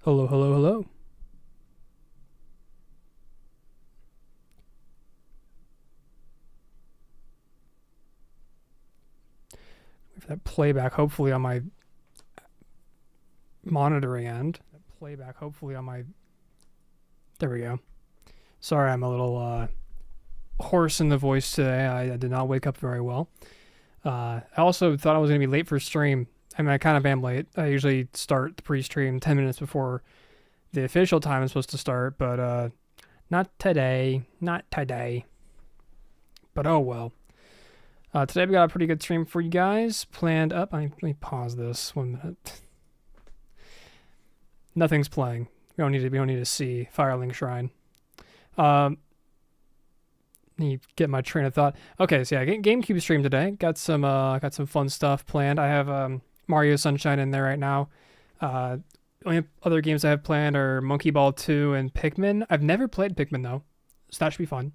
Hello, hello, hello. Wait for that playback, hopefully on my monitoring end. Playback, hopefully on my... There we go. Sorry, I'm a little hoarse in the voice today. I did not wake up very well. I also thought I was going to be late for stream. I mean, I kind of am late. I usually start the pre-stream 10 minutes before the official time is supposed to start, but not today. Not today. But oh well. Today we got a pretty good stream for you guys planned up. Let me pause this 1 minute. Nothing's playing. We don't need to see Firelink Shrine. Let me get my train of thought. Okay, so yeah, Gamecube stream today. Got some fun stuff planned. I have Mario Sunshine in there right now. Only other games I have planned are Monkey Ball 2 and Pikmin. I've never played Pikmin though, so that should be fun.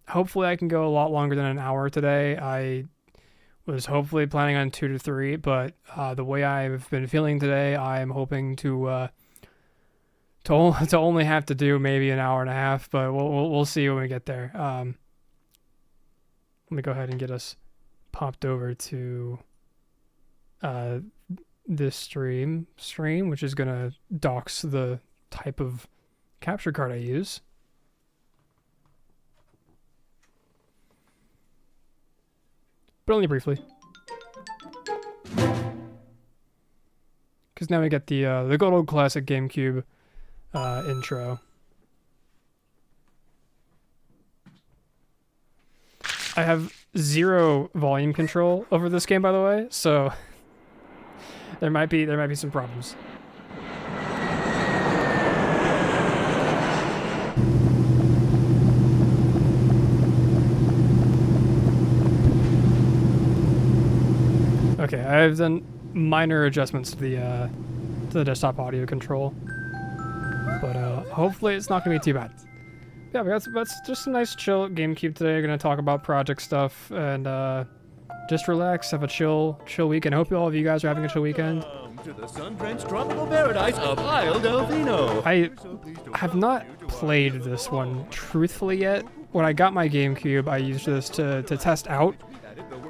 Hopefully I can go a lot longer than an hour today. I was hopefully planning on 2 to 3, but the way I've been feeling today, I'm hoping to only have to do maybe an hour and a half, but we'll see when we get there. Let me go ahead and get us popped over to this stream, which is gonna dox the type of capture card I use. But only briefly. Because now we get the good old classic GameCube intro. I have 0 volume control over this game, by the way, so there might be some problems. Okay, I've done minor adjustments to the desktop audio control, but hopefully it's not gonna be too bad. Yeah, but that's just a nice chill GameCube today. We're gonna talk about project stuff and just relax, have a chill weekend. I hope all of you guys are having a chill weekend. To the sun-drenched tropical paradise of Isle Delfino. I have not played this one truthfully yet. When I got my GameCube, I used this to test out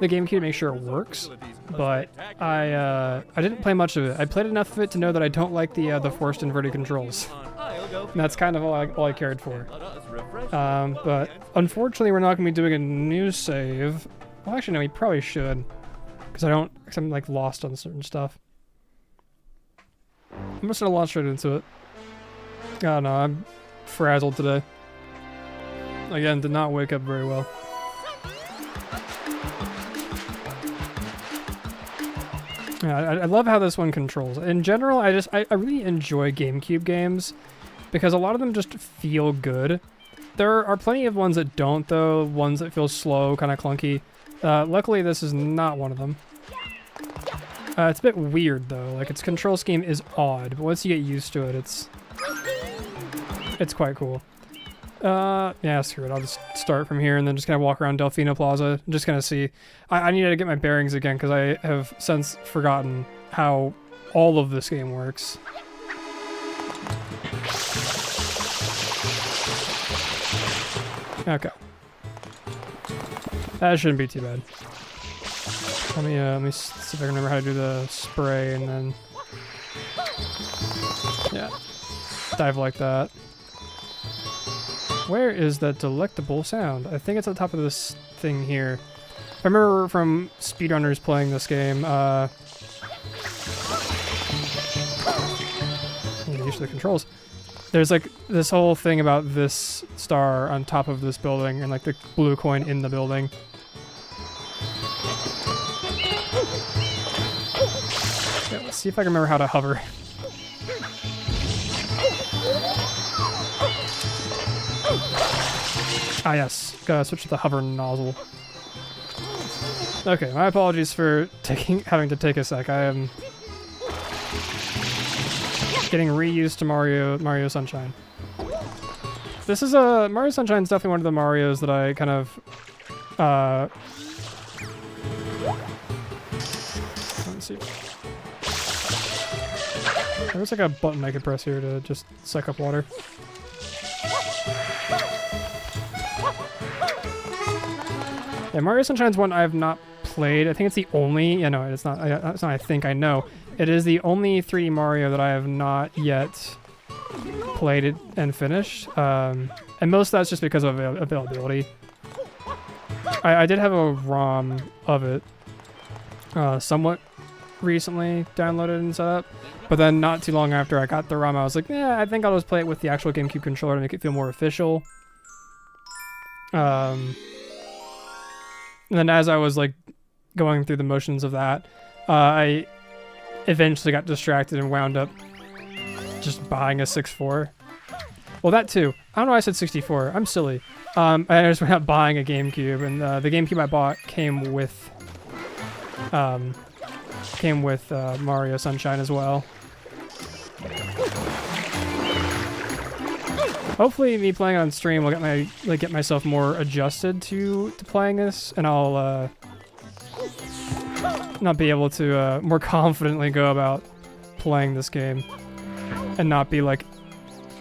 the GameCube to make sure it works, but I didn't play much of it. I played enough of it to know that I don't like the forced inverted controls. And that's kind of all I cared for. But unfortunately, we're not going to be doing a new save. Well, actually, no, we probably should, because I'm like lost on certain stuff. I'm just gonna launch right into it. Oh no, I'm frazzled today. Again, did not wake up very well. Yeah, I love how this one controls. In general, I really enjoy GameCube games because a lot of them just feel good. There are plenty of ones that don't, though. Ones that feel slow, kind of clunky. Luckily, this is not one of them. It's a bit weird, though. Like, its control scheme is odd, but once you get used to it, it's quite cool. Yeah, screw it. I'll just start from here and then just kind of walk around Delfino Plaza and just kind of see. I need to get my bearings again because I have since forgotten how all of this game works. Okay. That shouldn't be too bad. Let me see if I can remember how to do the spray and then... Yeah. Dive like that. Where is that delectable sound? I think it's at the top of this thing here. I remember from speedrunners playing this game, used to the controls. There's like this whole thing about this star on top of this building and like the blue coin in the building. Okay, let's see if I can remember how to hover. Ah yes, gotta switch to the hover nozzle. Okay, my apologies for having to take a sec. I am getting reused to Mario Sunshine. This is Mario Sunshine is definitely one of the Marios that I kind of let's see. There's like a button I could press here to just suck up water. Yeah, Mario Sunshine's one I have not played. I think it's the only... Yeah, no, it's not. It's not I think, I know. It is the only 3D Mario that I have not yet played it and finished. And most of that's just because of availability. I did have a ROM of it somewhat recently downloaded and set up. But then not too long after I got the ROM, I was like, yeah, I think I'll just play it with the actual GameCube controller to make it feel more official. And then as I was like going through the motions of that, I eventually got distracted and wound up just buying a 6.4. Well, that too. I don't know why I said 64. I'm silly. I just went out buying a GameCube, and the GameCube I bought came with Mario Sunshine as well. Hopefully, me playing on stream will get myself more adjusted to playing this, and I'll not be able to more confidently go about playing this game, and not be like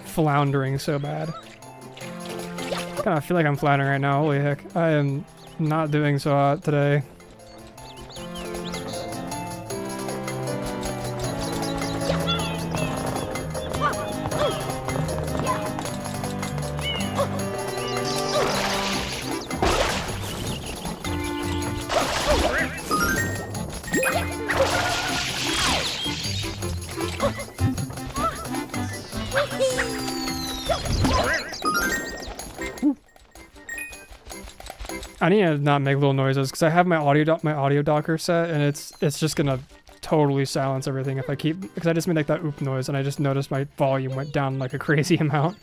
floundering so bad. Kind of feel like I'm floundering right now. Holy heck, I am not doing so hot today. I need to not make little noises because I have my audio docker set, and it's just gonna totally silence everything if I keep, because I just made like that oop noise and I just noticed my volume went down like a crazy amount.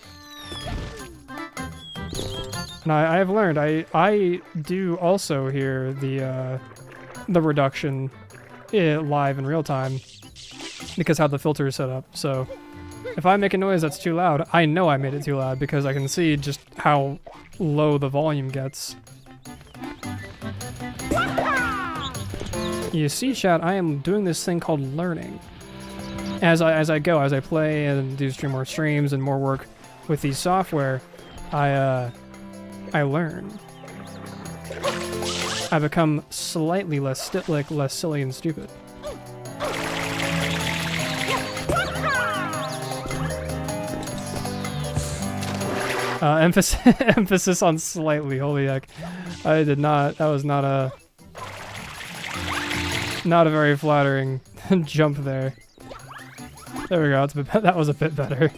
And I have learned I do also hear the reduction live in real time because how the filter is set up. So if I make a noise that's too loud, I know I made it too loud because I can see just how low the volume gets. You see, chat, I am doing this thing called learning. As I play and do more streams and more work with these software, I learn. I become slightly less silly and stupid. Emphasis on slightly. Holy heck! I did not. That was not a very flattering jump there. There we go. That was a bit better.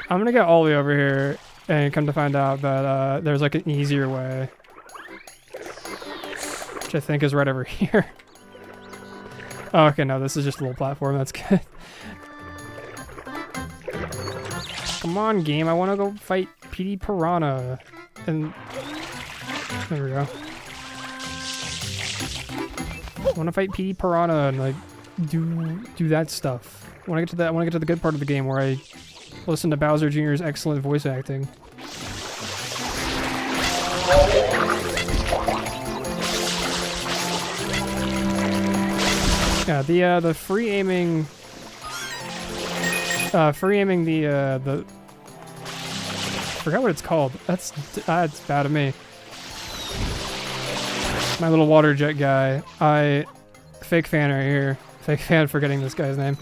I'm gonna get all the way over here and come to find out that there's like an easier way, which I think is right over here. Oh, okay, no, this is just a little platform. That's good. Come on, game. I want to go fight PD Piranha. And there we go. I want to fight PD Piranha and like do that stuff. I want to get to the good part of the game where I listen to Bowser Jr.'s excellent voice acting. Yeah, the free aiming the I forgot what it's called. That's bad of me. My little water jet guy. Fake fan right here. Fake fan forgetting this guy's name.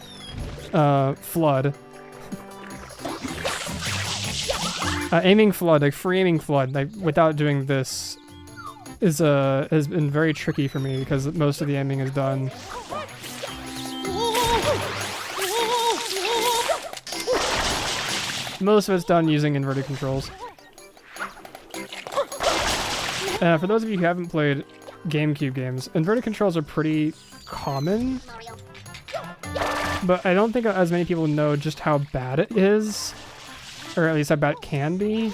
Flood. Aiming flood, like free aiming flood, like without doing this has been very tricky for me because most of the aiming is done. Most of it's done using inverted controls. For those of you who haven't played GameCube games, inverted controls are pretty common, but I don't think as many people know just how bad it is, or at least how bad it can be.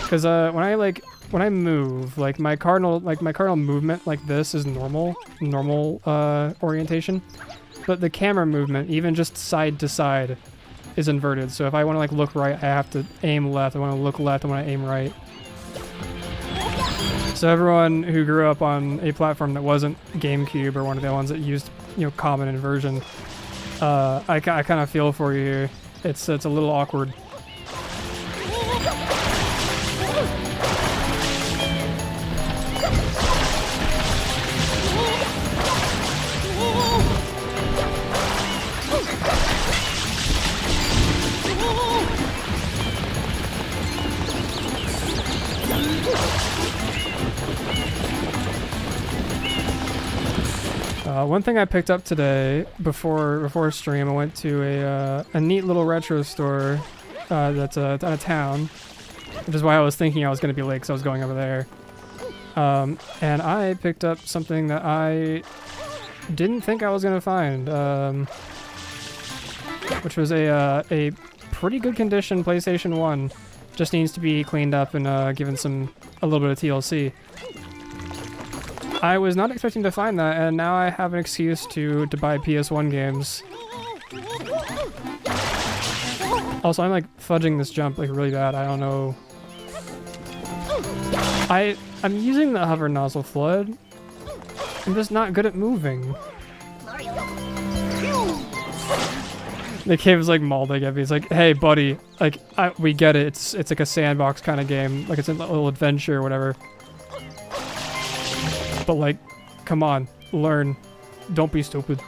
Because when I move, like my cardinal movement like this is normal orientation, but the camera movement, even just side to side, is inverted. So if I want to like look right, I have to aim left. I want to look left, I want to aim right. So everyone who grew up on a platform that wasn't GameCube or one of the ones that used, common inversion, I kind of feel for you here. It's a little awkward. One thing I picked up today before stream, I went to a neat little retro store that's out of town, which is why I was thinking I was going to be late because I was going over there. And I picked up something that I didn't think I was going to find, which was a pretty good condition PlayStation 1. Just needs to be cleaned up and given a little bit of TLC. I was not expecting to find that, and now I have an excuse to buy PS1 games. Also, I'm like fudging this jump like really bad. I don't know. I'm using the hover nozzle flood. I'm just not good at moving. The kid was like mauling at me. He's like, "Hey, buddy, like we get it. It's like a sandbox kind of game. Like it's a little adventure or whatever. But like, come on, learn. Don't be stupid."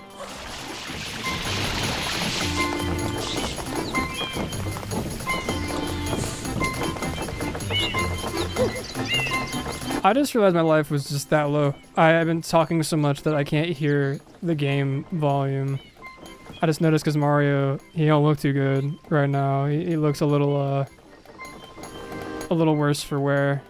I just realized my life was just that low. I've been talking so much that I can't hear the game volume. I just noticed because Mario, he don't look too good right now. He looks a little worse for wear.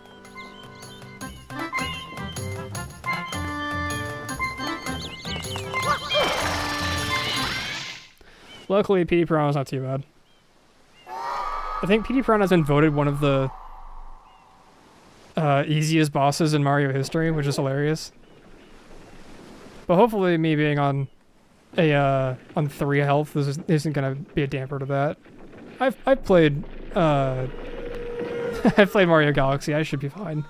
Luckily, PD Piranha's not too bad. I think PD Piranha's been voted one of the easiest bosses in Mario history, which is hilarious. But hopefully, me being on 3 health isn't gonna be a damper to that. I've played I've played Mario Galaxy. I should be fine.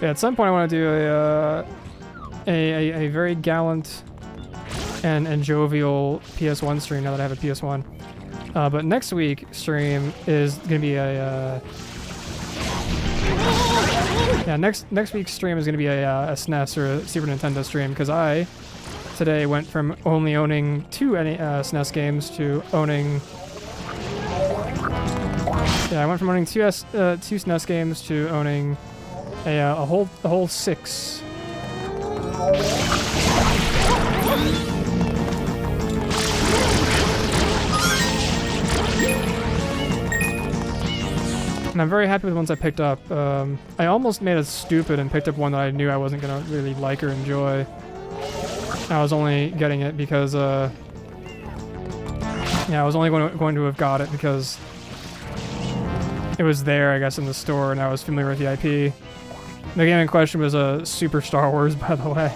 Yeah, at some point I want to do a very gallant and jovial PS1 stream now that I have a PS1. But next week stream is gonna be next week's stream is gonna be a SNES or a Super Nintendo stream because I today went from only owning 2 SNES games to owning. Yeah, I went from owning 2 SNES games to owning a whole 6. And I'm very happy with the ones I picked up. I almost made it stupid and picked up one that I knew I wasn't gonna really like or enjoy. I was only getting it because, I was only going to have got it because it was there, I guess, in the store, and I was familiar with the IP. The game in question was a Super Star Wars, by the way.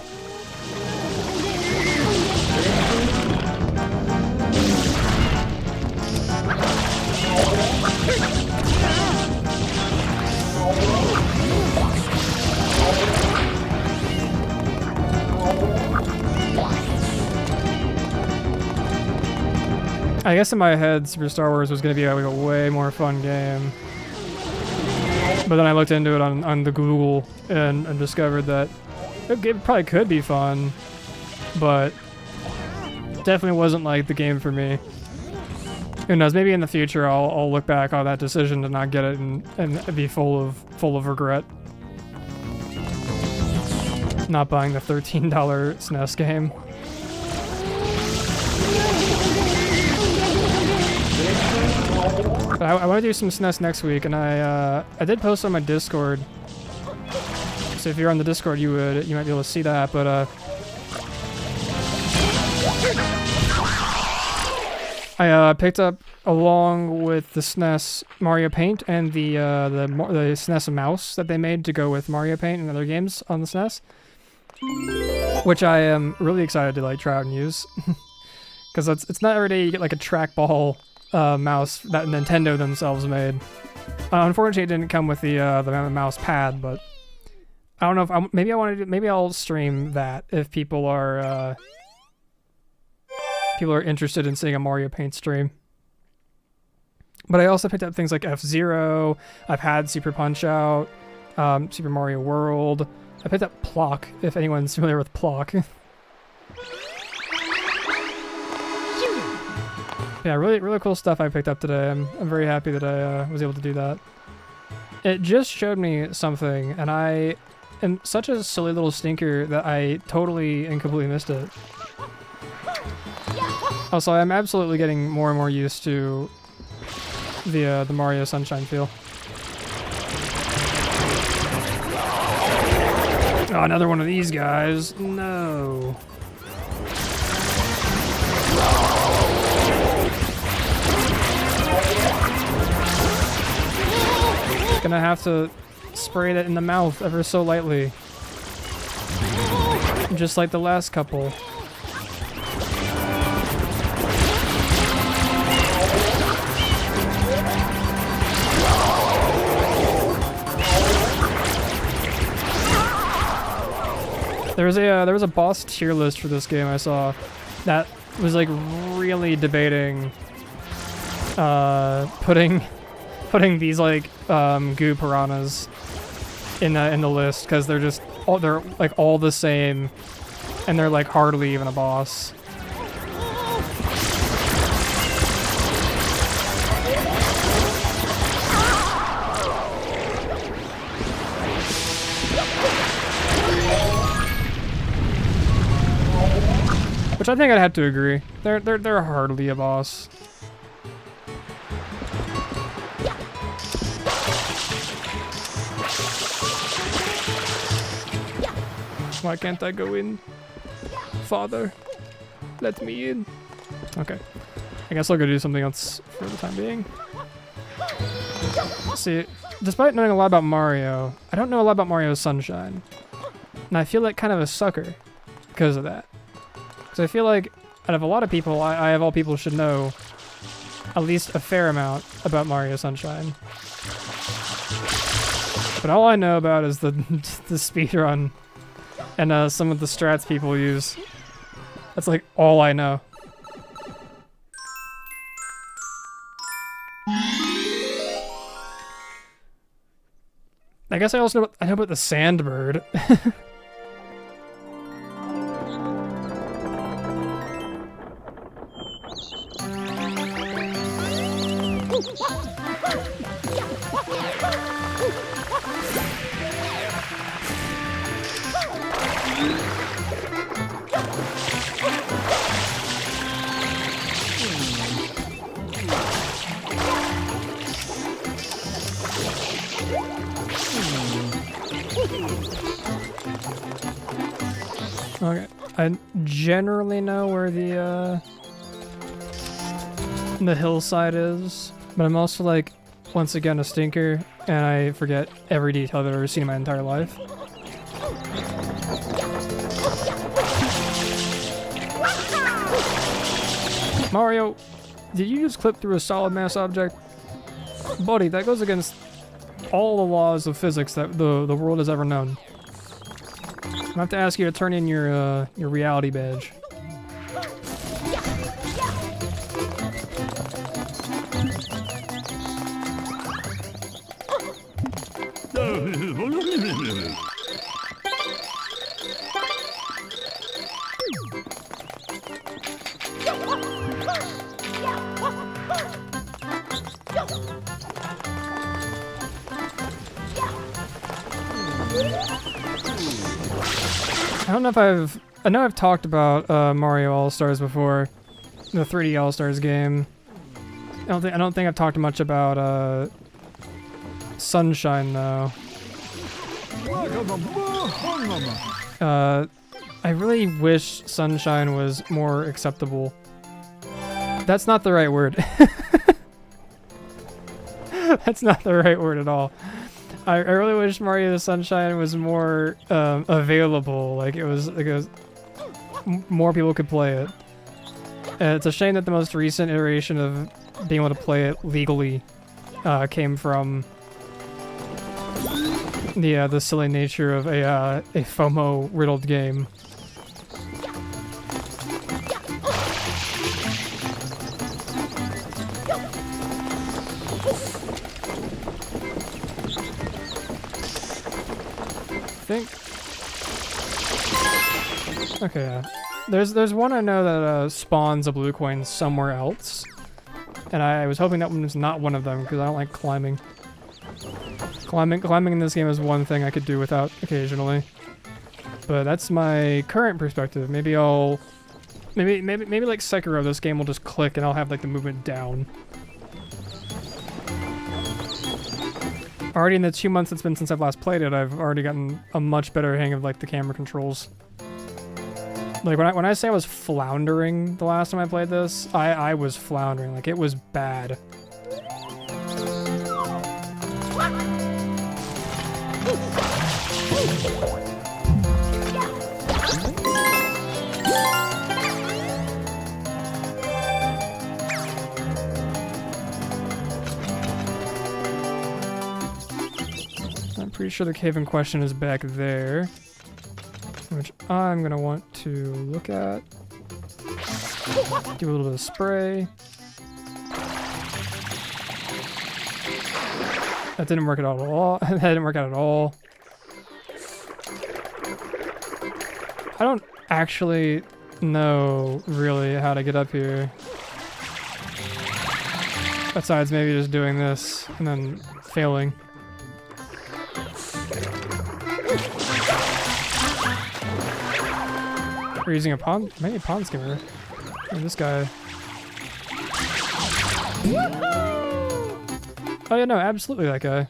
I guess in my head, Super Star Wars was going to be like a way more fun game. But then I looked into it on the Google and discovered that it probably could be fun, but definitely wasn't like the game for me. Who knows, maybe in the future I'll look back on that decision to not get it and be full of regret. Not buying the $13 SNES game. But I want to do some SNES next week, and I did post on my Discord. So if you're on the Discord, you might be able to see that. But I picked up, along with the SNES Mario Paint and the SNES mouse that they made to go with Mario Paint and other games on the SNES, which I am really excited to like try out and use, because it's not every day you get like a trackball mouse that Nintendo themselves made. Unfortunately, it didn't come with the mouse pad, but I don't know if maybe I'll stream that if people are interested in seeing a Mario Paint stream. But I also picked up things like F-Zero. I've had Super Punch-Out, Super Mario World. I picked up Plock, if anyone's familiar with Plock. Yeah, really cool stuff I picked up today. I'm very happy that I was able to do that. It just showed me something, and I am such a silly little stinker that I totally and completely missed it. Also, I'm absolutely getting more and more used to the Mario Sunshine feel. Oh, another one of these guys. No. Gonna have to spray that in the mouth ever so lightly. Just like the last couple. There was a boss tier list for this game I saw that was like really debating putting these like goo piranhas in the list because they're like all the same and they're like hardly even a boss. Which I think I'd have to agree. They're hardly a boss. Why can't I go in? Father, let me in. Okay. I guess I'll go do something else for the time being. See, despite knowing a lot about Mario, I don't know a lot about Mario Sunshine. And I feel like kind of a sucker because of that. Because I feel like out of a lot of people, I of all people should know at least a fair amount about Mario Sunshine. But all I know about is the speedrun and some of the strats people use. That's like all I know. I guess I also know about the Sandbird. Okay, I generally know where the hillside is, but I'm also like, once again, a stinker, and I forget every detail that I've ever seen in my entire life. Mario, did you just clip through a solid mass object? Buddy, that goes against all the laws of physics that the world has ever known. I have to ask you to turn in your reality badge. I don't know if I know I've talked about Mario All-Stars before, the 3D All-Stars game. I don't think I've talked much about Sunshine though. I really wish Sunshine was more acceptable. That's not the right word. That's not the right word at all. I really wish Mario Sunshine was more available. Like it was more people could play it. And it's a shame that the most recent iteration of being able to play it legally came from the silly nature of a FOMO riddled game. Okay, yeah. There's one I know that spawns a blue coin somewhere else, and I was hoping that one was not one of them because I don't like climbing. Climbing in this game is one thing I could do without occasionally, but that's my current perspective. Maybe like Sekiro, this game will just click and I'll have like the movement down. Already in the 2 months it's been since I've last played it, I've already gotten a much better hang of like the camera controls. Like when I say I was floundering the last time I played this, I was floundering. Like it was bad. I'm pretty sure the cave in question is back there, which I'm gonna want to look at. Do a little bit of spray. That didn't work at all. That didn't work out at all. I don't actually know really how to get up here. Besides maybe just doing this and then failing. We're using a pond, maybe a pond skimmer. And this guy. Oh yeah, no, absolutely that guy.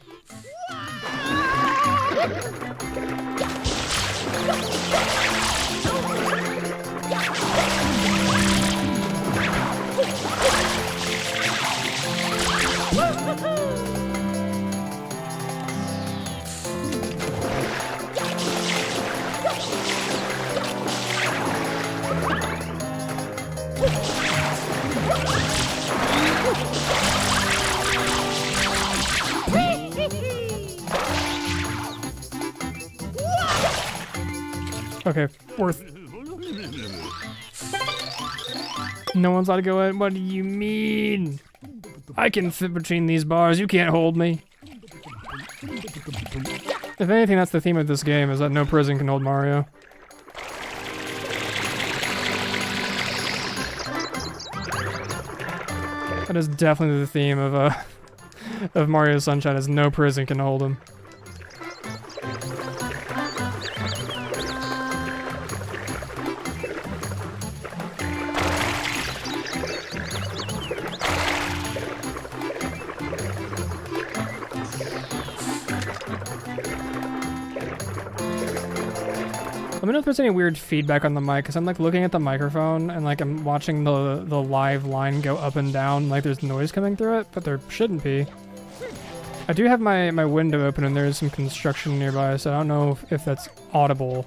Okay, worth. No one's allowed to go in. What do you mean? I can fit between these bars. You can't hold me. If anything, that's the theme of this game, is that no prison can hold Mario. That is definitely the theme of Mario Sunshine, is no prison can hold him. Let me know if there's any weird feedback on the mic, because I'm like looking at the microphone and like I'm watching the live line go up and down, like there's noise coming through it, but there shouldn't be. I do have my window open and there's some construction nearby, so I don't know if that's audible.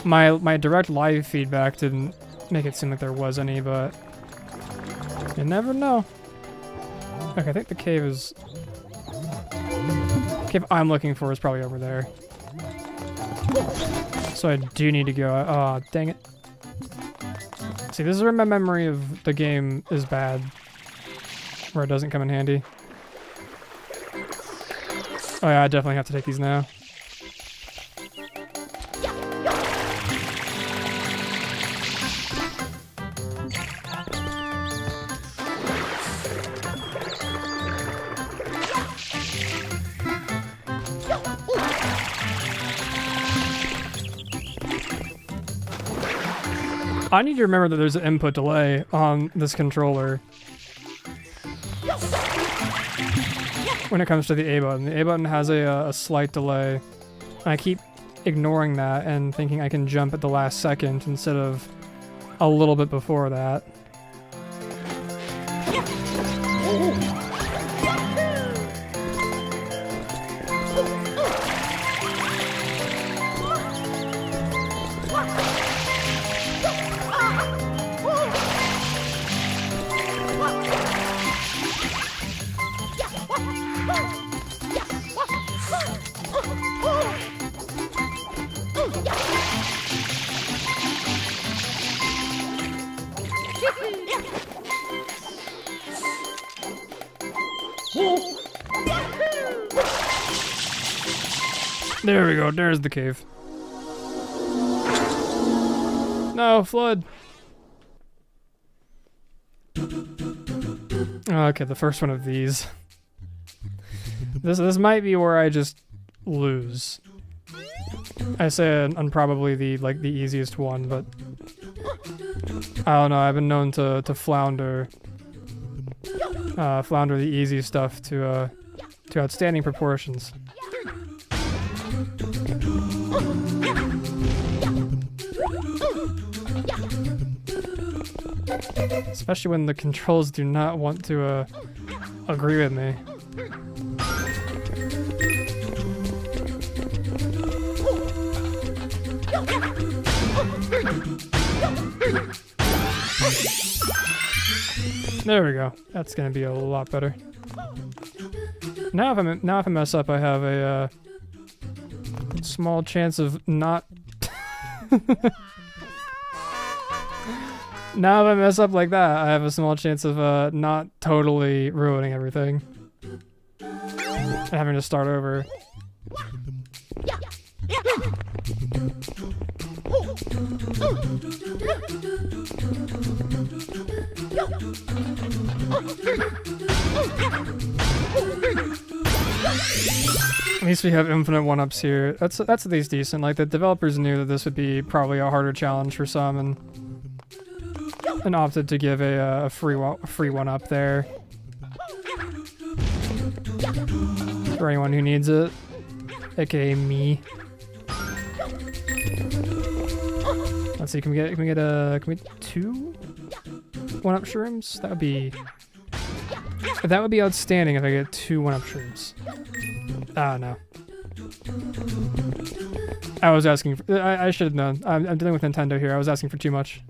My direct live feedback didn't make it seem like there was any, but you never know. Okay, I think the cave I'm looking for is probably over there. So I do need to go. Oh, dang it. See, this is where my memory of the game is bad. Where it doesn't come in handy. Oh yeah, I definitely have to take these now. I need to remember that there's an input delay on this controller when it comes to the A button. The A button has a slight delay, and I keep ignoring that and thinking I can jump at the last second instead of a little bit before that. There we go. There's the cave. No, flood. Okay, the first one of these. This might be where I just lose. I say on probably the easiest one, but I don't know. I've been known to flounder the easy stuff to outstanding proportions. Especially when the controls do not want to agree with me. There we go. That's gonna be a lot better. Now if I mess up, I have a small chance of not. Now if I mess up like that, I have a small chance of not totally ruining everything and having to start over. At least we have infinite one-ups here. That's at least decent. Like, the developers knew that this would be probably a harder challenge for some, and opted to give a free one-up there for anyone who needs it, aka me. Let's see. Can we get two one-up shrooms? That would be outstanding if I get two one-up shrooms. Ah, no. I was asking for, I should have known. I'm dealing with Nintendo here. I was asking for too much.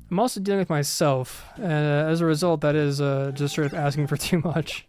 I'm also dealing with myself, and as a result, that is just sort of asking for too much.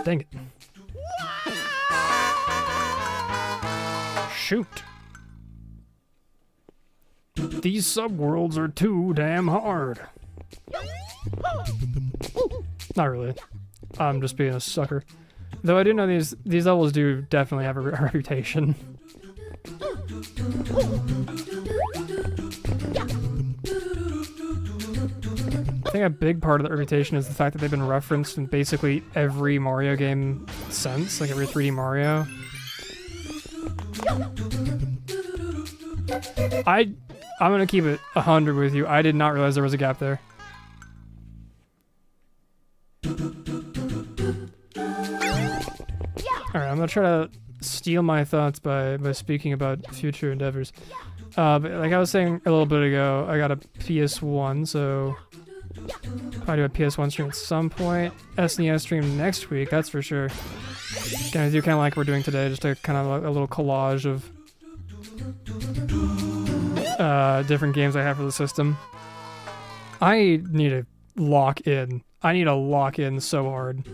Dang it. Shoot. These subworlds are too damn hard. Not really. I'm just being a sucker. Though I do know these levels do definitely have a reputation. I think a big part of the reputation is the fact that they've been referenced in basically every Mario game since, like every 3D Mario. I'm gonna keep it 100 with you. I did not realize there was a gap there. Alright, I'm gonna try to steal my thoughts by speaking about future endeavors. But like I was saying a little bit ago, I got a PS1, so I'll do a PS1 stream at some point. SNES stream next week, that's for sure. Gonna do kind of like we're doing today, just a kind of a little collage of different games I have for the system. I need to lock in. I need to lock in so hard.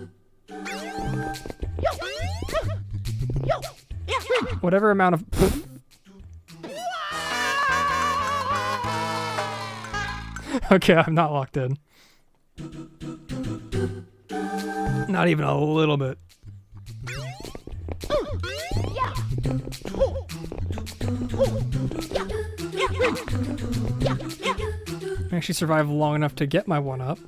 Whatever amount of... Okay, I'm not locked in. Not even a little bit. I actually survived long enough to get my one up.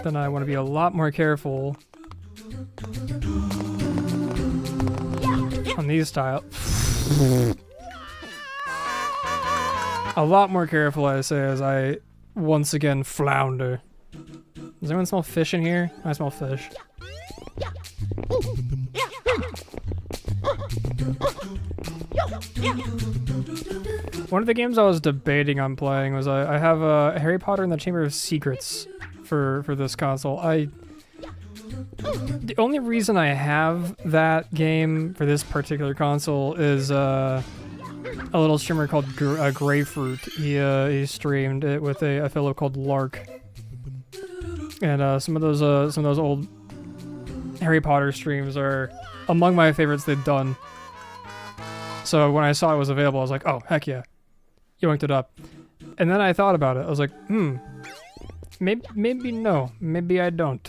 then I want to be a lot more careful on these tiles. A lot more careful, I say, as I once again flounder. Does anyone smell fish in here? I smell fish. One of the games I was debating on playing was I have Harry Potter and the Chamber of Secrets for this console. The only reason I have that game for this particular console is a little streamer called Grapefruit. He streamed it with a fellow called Lark, and some of those old Harry Potter streams are among my favorites they've done. So when I saw it was available, I was like, oh heck yeah, yoinked it up. And then I thought about it. I was like, maybe no, maybe I don't.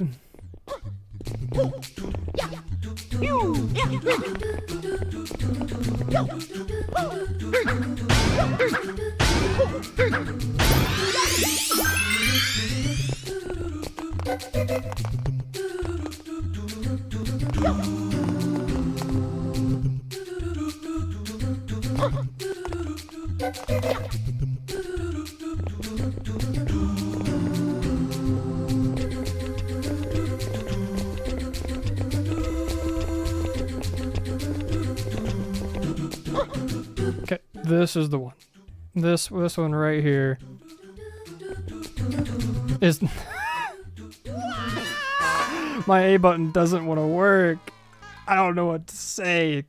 Okay, this is the one. This one right here is my A button doesn't want to work. I don't know what to say.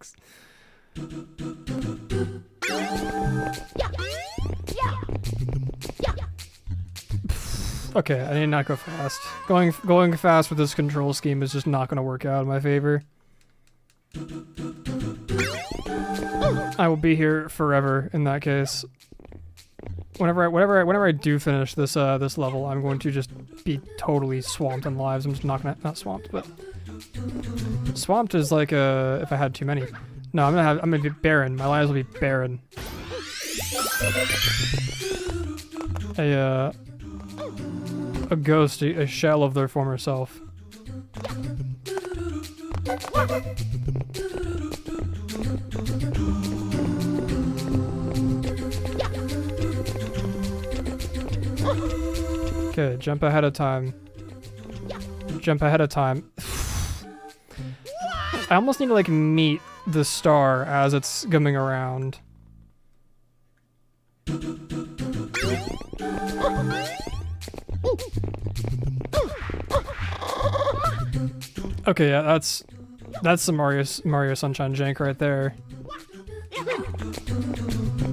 Okay, I need to not go fast. Going fast with this control scheme is just not going to work out in my favor. I will be here forever in that case. Whenever I do finish this this level, I'm going to just be totally swamped in lives. I'm just not swamped, but swamped is like if I had too many. No, I'm gonna be barren. My lives will be barren. A ghost, a shell of their former self. Okay, jump ahead of time. Jump ahead of time. I almost need to like meet the star as it's coming around. Okay, yeah, that's some Mario Sunshine jank right there.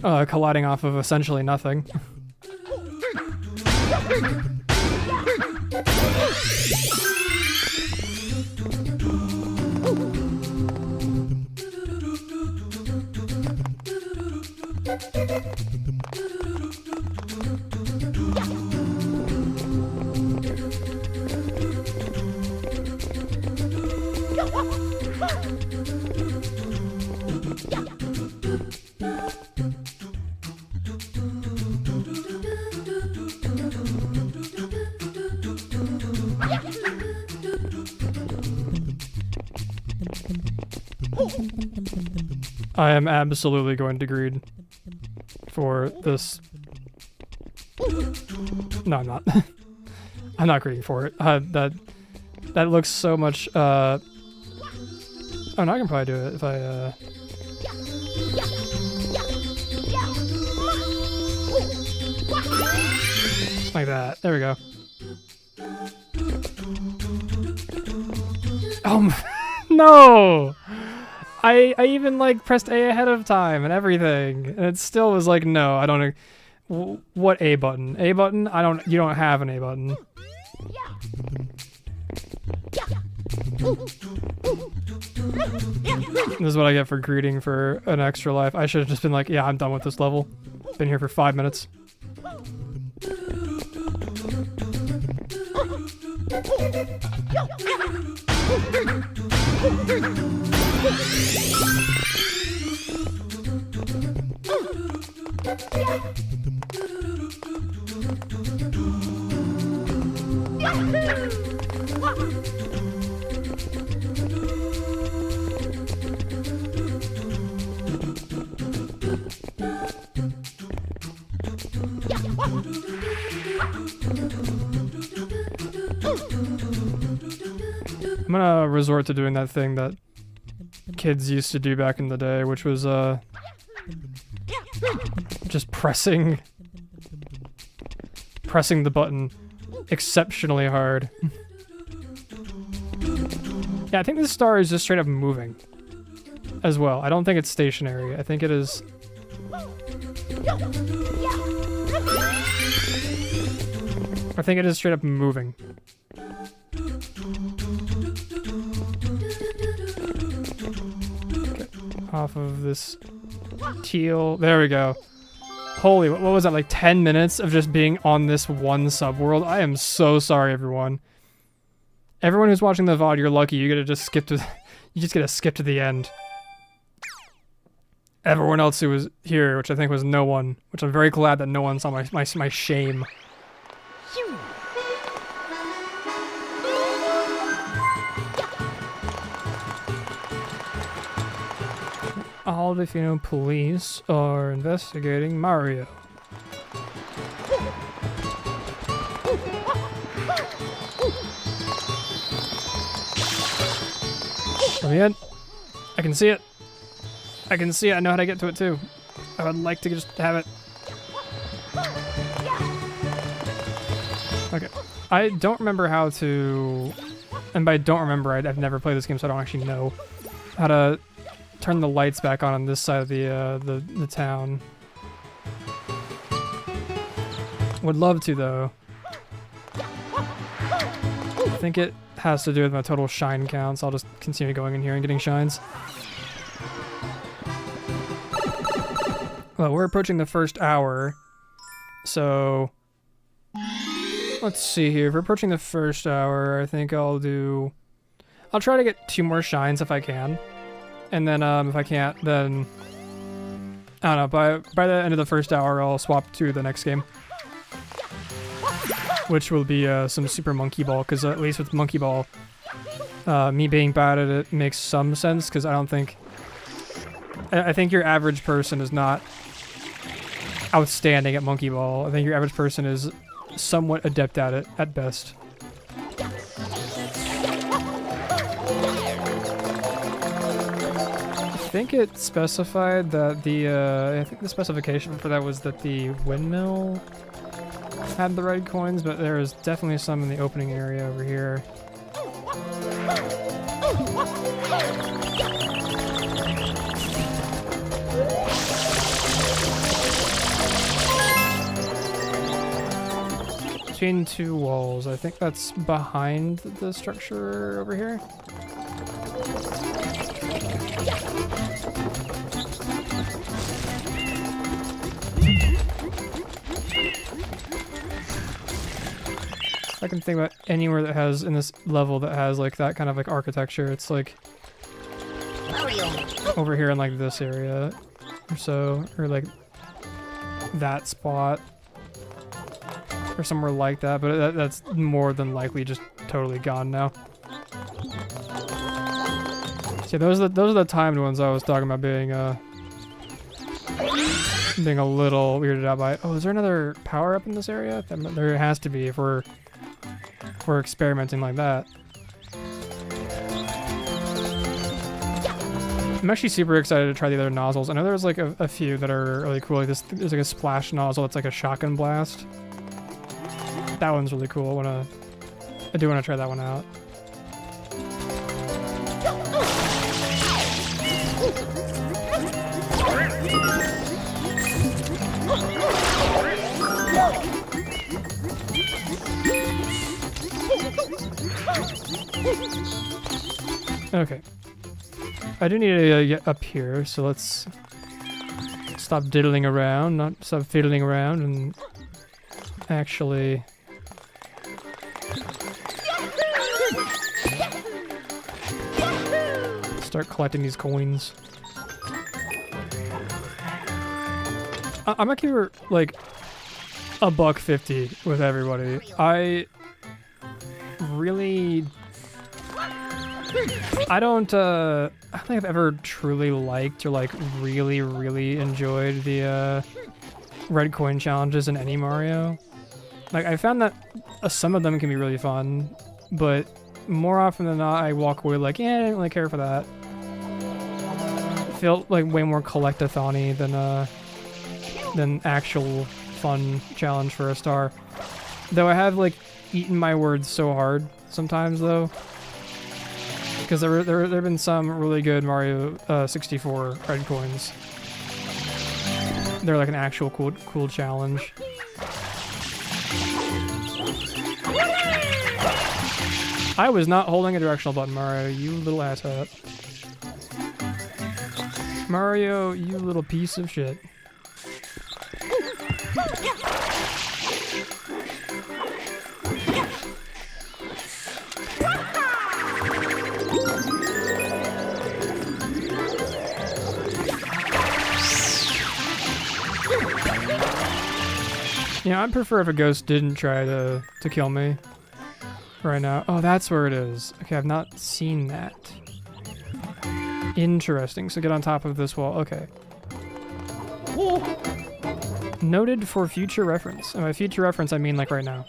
Colliding off of essentially nothing. I am absolutely going to greed for this. No, I'm not. I'm not greeding for it. That looks so much. Oh, no, I can probably do it if I. Like that. There we go. No! I even like pressed A ahead of time and everything, and it still was like, no, I don't know. What A button? A button? You don't have an A button. This is what I get for greeting for an extra life. I should have just been like, yeah, I'm done with this level. Been here for 5 minutes. Yahoo! I'm gonna resort to doing that thing that kids used to do back in the day, which was just pressing the button exceptionally hard. Yeah, I think this star is just straight up moving as well. I don't think it's stationary. I think it is... I think it is straight up moving. Okay, off of this teal. There we go. Holy, what was that, like 10 minutes of just being on this one subworld? I am so sorry, everyone. Everyone who's watching the VOD, you're lucky. You get to just skip to, you just get to skip to the end. Everyone else who was here, which I think was no one, which I'm very glad that no one saw my shame. All the Filipino police are investigating Mario. Let me in. I can see it. I can see it. I know how to get to it too. I would like to just have it. Okay. I don't remember how to... And by don't remember, I've never played this game, so I don't actually know how to turn the lights back on this side of the town. Would love to, though. I think it has to do with my total shine counts. I'll just continue going in here and getting shines. Well, we're approaching the first hour, so let's see here. If we're approaching the first hour, I think I'll try to get 2 more shines if I can. And then if I can't, then I don't know, by the end of the first hour I'll swap to the next game, which will be some Super Monkey Ball, because at least with Monkey Ball, me being bad at it makes some sense, because I think your average person is not outstanding at Monkey Ball. I think your average person is somewhat adept at it at best. I think it specified that I think the specification for that was that the windmill had the red coins, but there is definitely some in the opening area over here. Between 2 walls. I think that's behind the structure over here. I can think about anywhere that has, in this level, that has like that kind of like architecture. It's like over here in like this area or so, or like that spot or somewhere like that, but that's more than likely just totally gone now. See, those are the timed ones I was talking about being a little weirded out by. Oh, is there another power up in this area? There has to be if we're experimenting like that. I'm actually super excited to try the other nozzles. I know there's like a few that are really cool. Like this, there's like a splash nozzle. It's like a shotgun blast. That one's really cool. I do want to try that one out. Okay. I do need to get up here, so let's stop diddling around, stop fiddling around, and actually start collecting these coins. I'm gonna keep her like $1.50 with everybody. I really I don't think I've ever truly liked or like really enjoyed the red coin challenges in any Mario. Like I found that some of them can be really fun, but more often than not I walk away like, yeah, I didn't really care for that. It felt like way more collectathon-y than actual fun challenge for a star. Though I have like eaten my words so hard sometimes though. Because there have been some really good Mario 64 red coins. They're like an actual cool challenge. I was not holding a directional button, Mario, you little asshat. Mario, you little piece of shit. Yeah, I'd prefer if a ghost didn't try to kill me right now. Oh, that's where it is. Okay, I've not seen that. Interesting. So get on top of this wall. Okay. Noted for future reference. And by future reference, I mean like right now.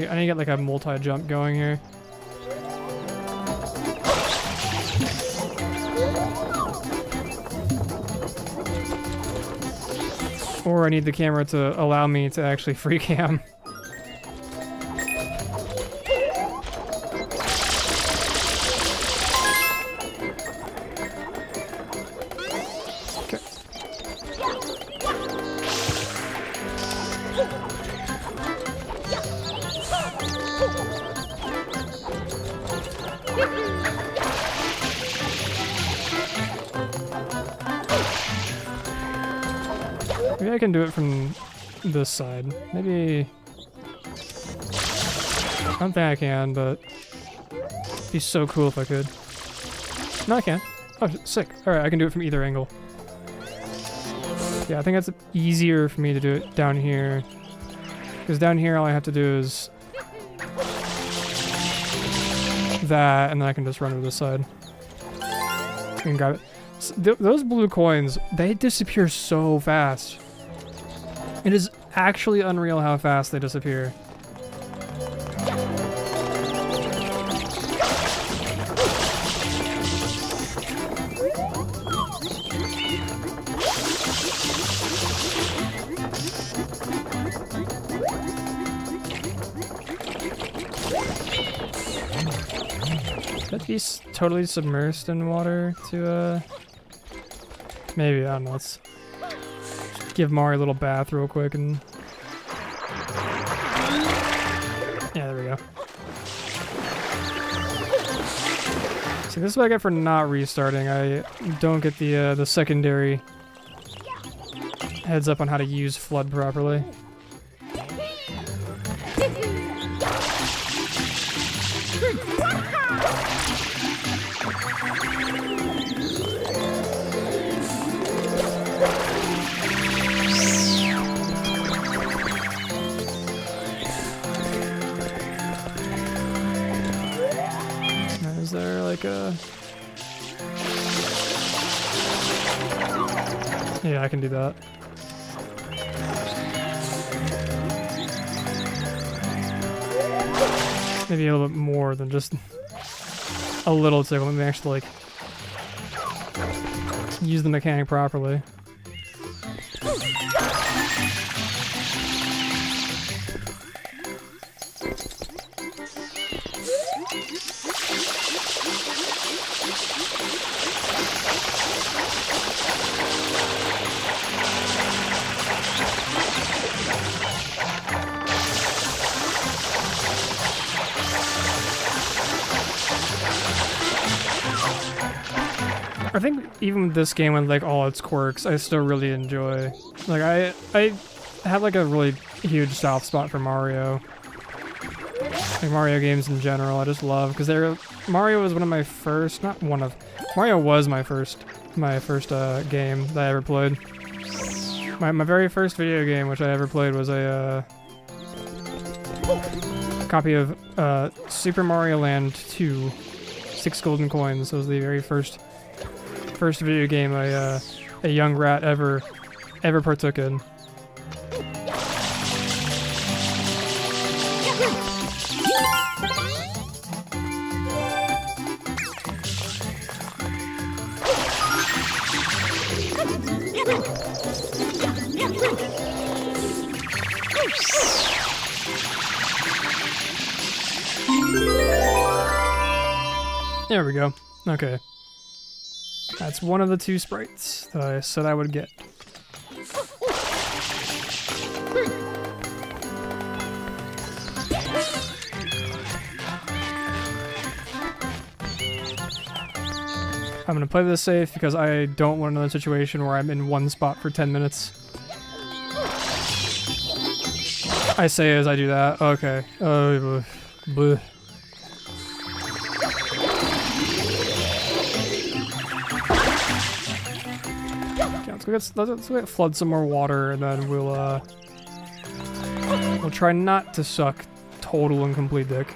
I need to get like a multi-jump going here. Or I need the camera to allow me to actually free cam. Maybe I can do it from this side. Maybe... I don't think I can, but... It'd be so cool if I could. No, I can. Oh, sick. Alright, I can do it from either angle. Yeah, I think that's easier for me to do it down here. Because down here all I have to do is... that, and then I can just run to this side. I can grab it. Those blue coins, they disappear so fast. It is actually unreal how fast they disappear. Could be totally submersed in water to maybe, I don't know, let's give Mario a little bath real quick and... Yeah, there we go. See, this is what I get for not restarting. I don't get the secondary heads up on how to use Flood properly. Is there like a... Yeah, I can do that. Maybe a little bit more than just a little tickle. Let me actually like use the mechanic properly. I think even with this game with like all its quirks, I still really enjoy. Like I have like a really huge soft spot for Mario. Like Mario games in general, I just love because Mario was one of my first, not one of, Mario was my first game that I ever played. My very first video game which I ever played was a copy of Super Mario Land 2, 6 golden coins. It was the very first video game a young rat ever partook in. There we go. Okay. That's one of the 2 sprites that I said I would get. I'm gonna play this safe because I don't want another situation where I'm in one spot for 10 minutes. I say as I do that. Okay. Bleh. Let's go flood some more water, and then we'll try not to suck total and complete dick.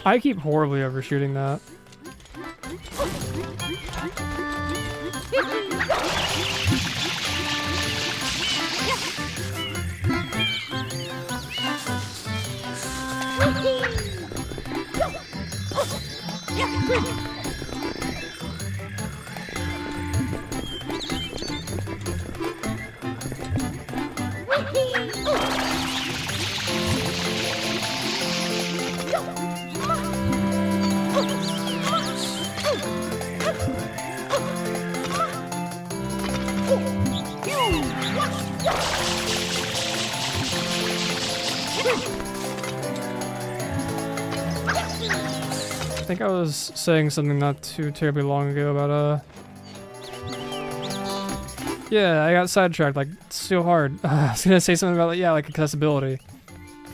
I keep horribly overshooting that. I think I was saying something not too terribly long ago about yeah, I got sidetracked like so hard. I was gonna say something about like, yeah, like accessibility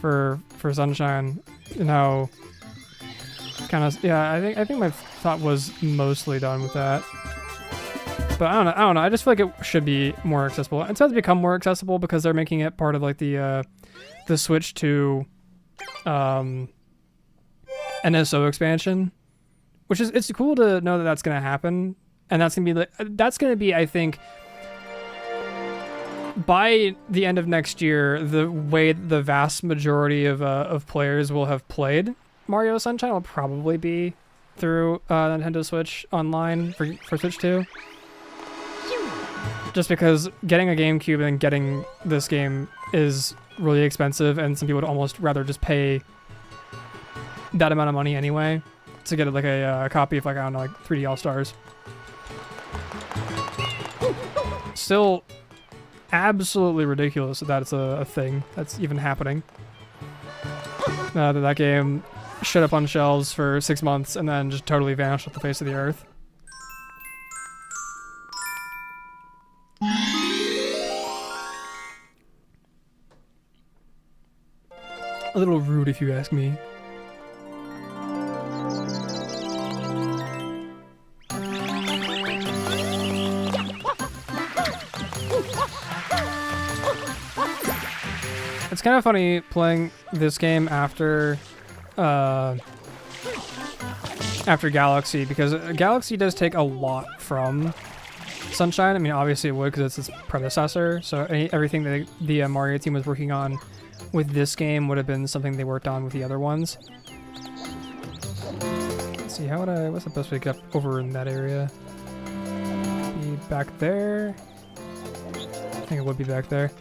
for Sunshine and how kind of, yeah, I think my thought was mostly done with that. But I don't know. I just feel like it should be more accessible. It's had to become more accessible because they're making it part of like the Switch 2 NSO expansion, which is, it's cool to know that that's gonna happen, and that's gonna be I think by the end of next year, the way the vast majority of players will have played Mario Sunshine will probably be through Nintendo Switch Online for Switch 2. Just because getting a GameCube and getting this game is really expensive, and some people would almost rather just pay that amount of money anyway to get like a copy of like, I don't know, like 3D All-Stars. Still absolutely ridiculous that it's a thing that's even happening. That game showed up on shelves for 6 months and then just totally vanished off the face of the earth. A little rude if you ask me. It's kind of funny playing this game after Galaxy, because Galaxy does take a lot from Sunshine. I mean, obviously it would because it's its predecessor, so everything that the Mario team was working on with this game would have been something they worked on with the other ones. Let's see, what's the best way to get up over in that area? Be back there? I think it would be back there.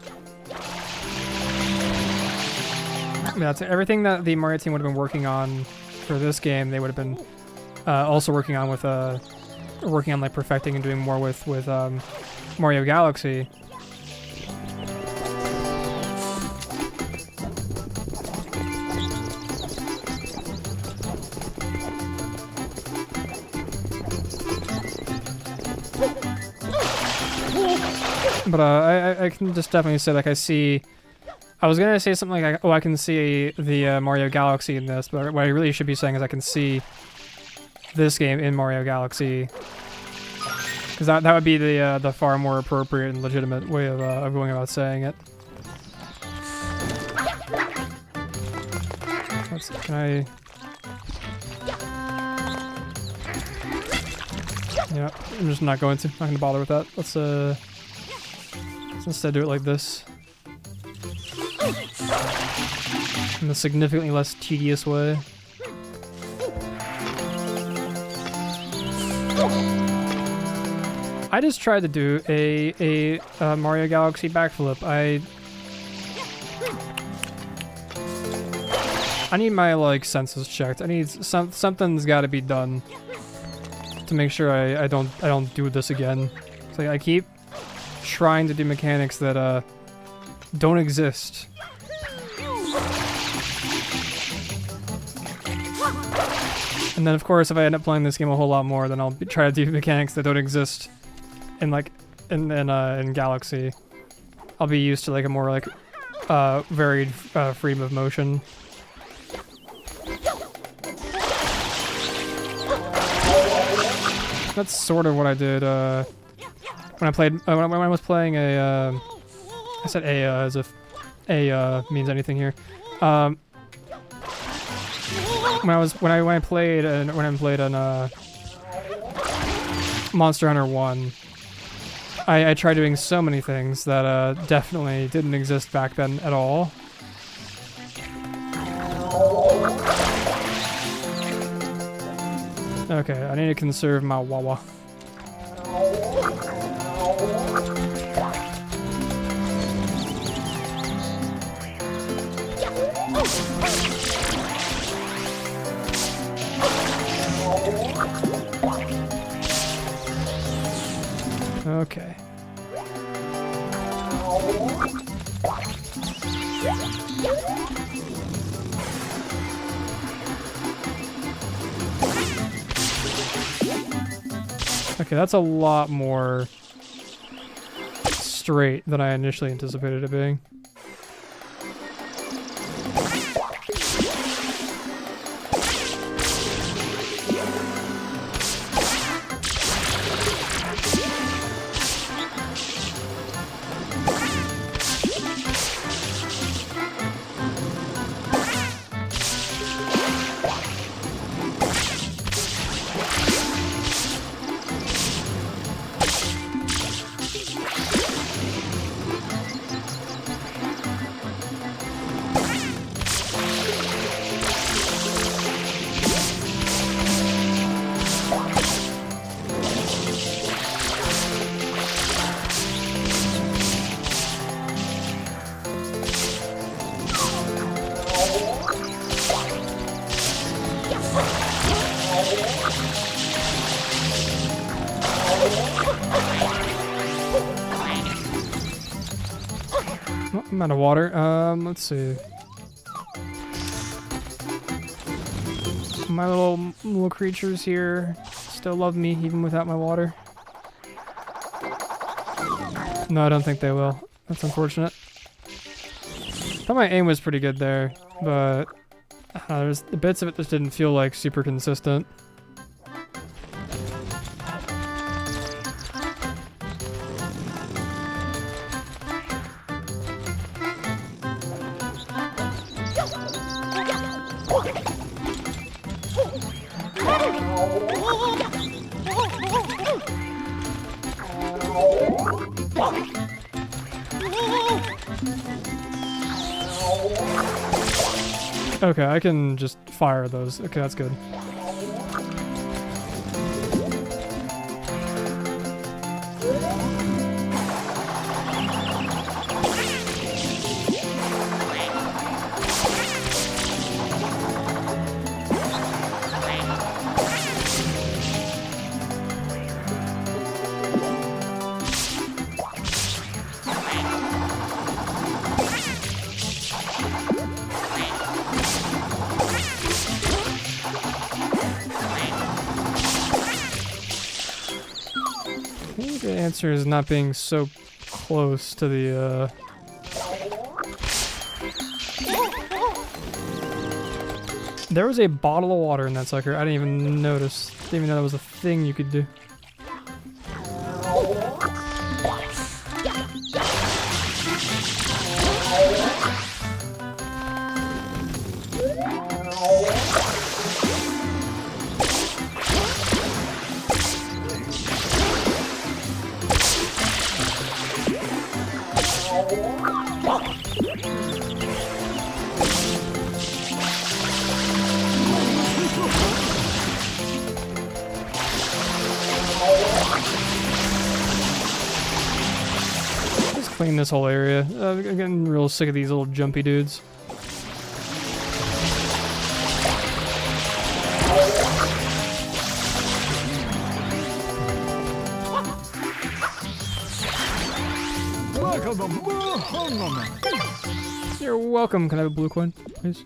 I mean, that's everything that the Mario team would have been working on for this game. They would have been also working on like perfecting and doing more with Mario Galaxy. But I can just definitely say, like, I was gonna say something like, oh, I can see the Mario Galaxy in this, but what I really should be saying is I can see this game in Mario Galaxy, because that would be the far more appropriate and legitimate way of going about saying it. Can I? Yeah, I'm just not going to bother with that. Let's instead do it like this. In a significantly less tedious way. I just tried to do a Mario Galaxy backflip. I need my, like, senses checked. I need something's got to be done to make sure I don't do this again. So I keep trying to do mechanics that don't exist. And then, of course, if I end up playing this game a whole lot more, then I'll try to do mechanics that don't exist in, like, in Galaxy. I'll be used to, like, a more, like, varied freedom of motion. That's sort of what I did when I played when I was playing a. I said a as if a means anything here. When I played on Monster Hunter 1, I tried doing so many things that definitely didn't exist back then at all. Okay, I need to conserve my Wawa. Okay. Okay, that's a lot more straight than I initially anticipated it being. Oh, I'm out of water. Let's see. My little creatures here still love me even without my water. No, I don't think they will. That's unfortunate. I thought my aim was pretty good there, but there's the bits of it just didn't feel like super consistent. Okay, I can just fire those. Okay, that's good. answer is not being so close to the, There was a bottle of water in that sucker. I didn't even notice. Didn't even know that was a thing you could do. Just clean this whole area. I'm getting real sick of these little jumpy dudes. You're welcome. Can I have a blue coin, please?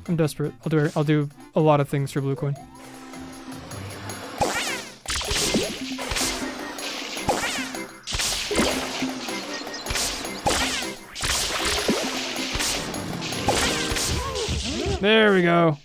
I'm desperate. I'll do a lot of things for blue coin. There we go.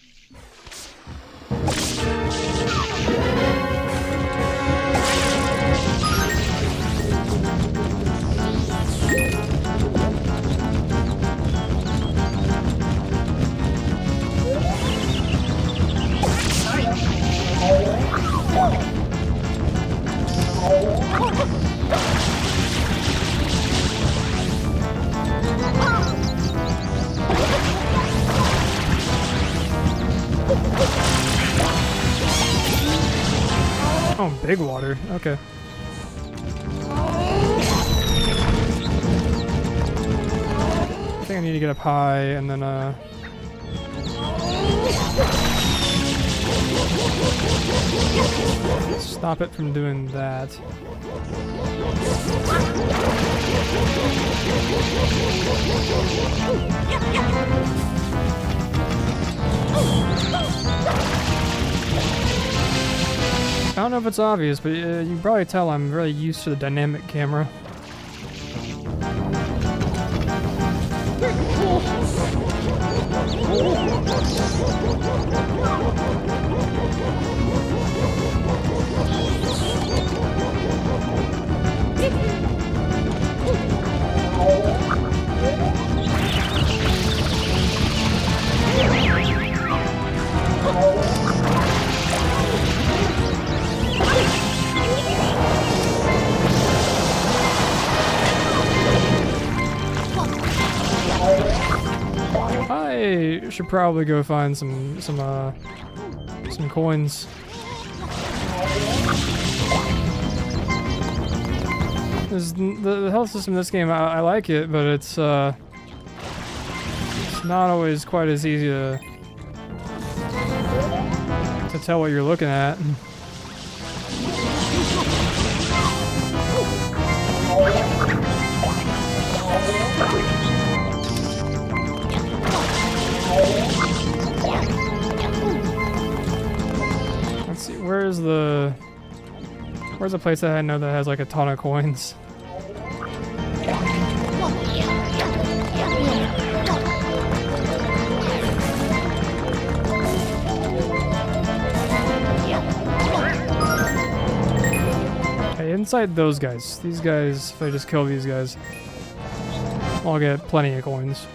Oh, big water. Okay. I think I need to get up high and then, stop it from doing that. I don't know if it's obvious, but you can probably tell I'm really used to the dynamic camera. I should probably go find some coins. The health system in this game, I like it, but it's not always quite as easy to tell what you're looking at. Let's see, where's the place that I know that has like a ton of coins? Okay, inside those guys. These guys, if I just kill these guys, I'll get plenty of coins.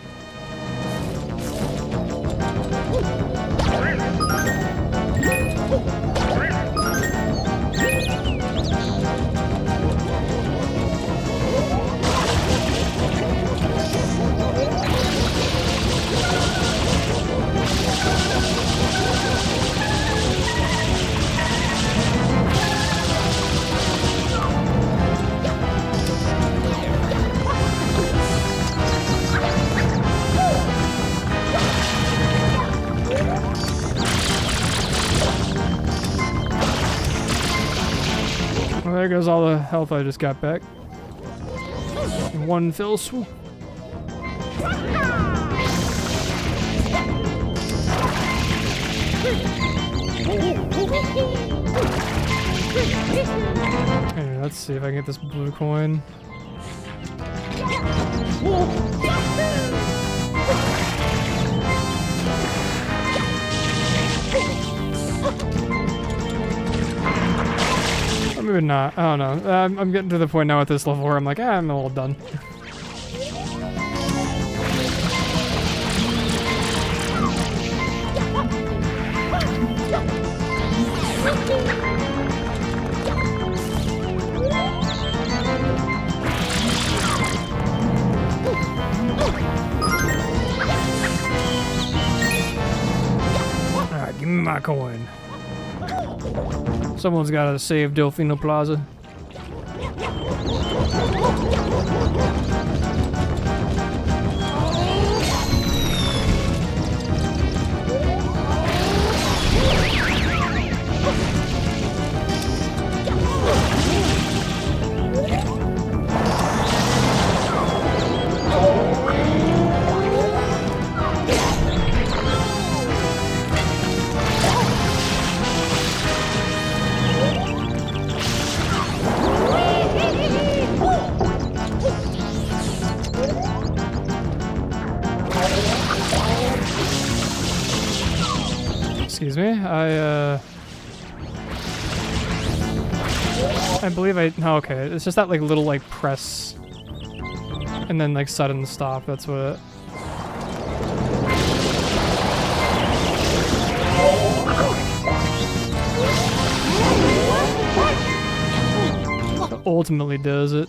Well, there goes all the health I just got back. In one fell swoop. let's see if I can get this blue coin. Or maybe not. I don't know. I'm getting to the point now at this level where I'm like, I'm a little done. Alright, give me my coin. Someone's gotta save Delfino Plaza. Excuse me, I believe oh, okay, it's just that like little like press and then like sudden stop, that's what it... ultimately does it.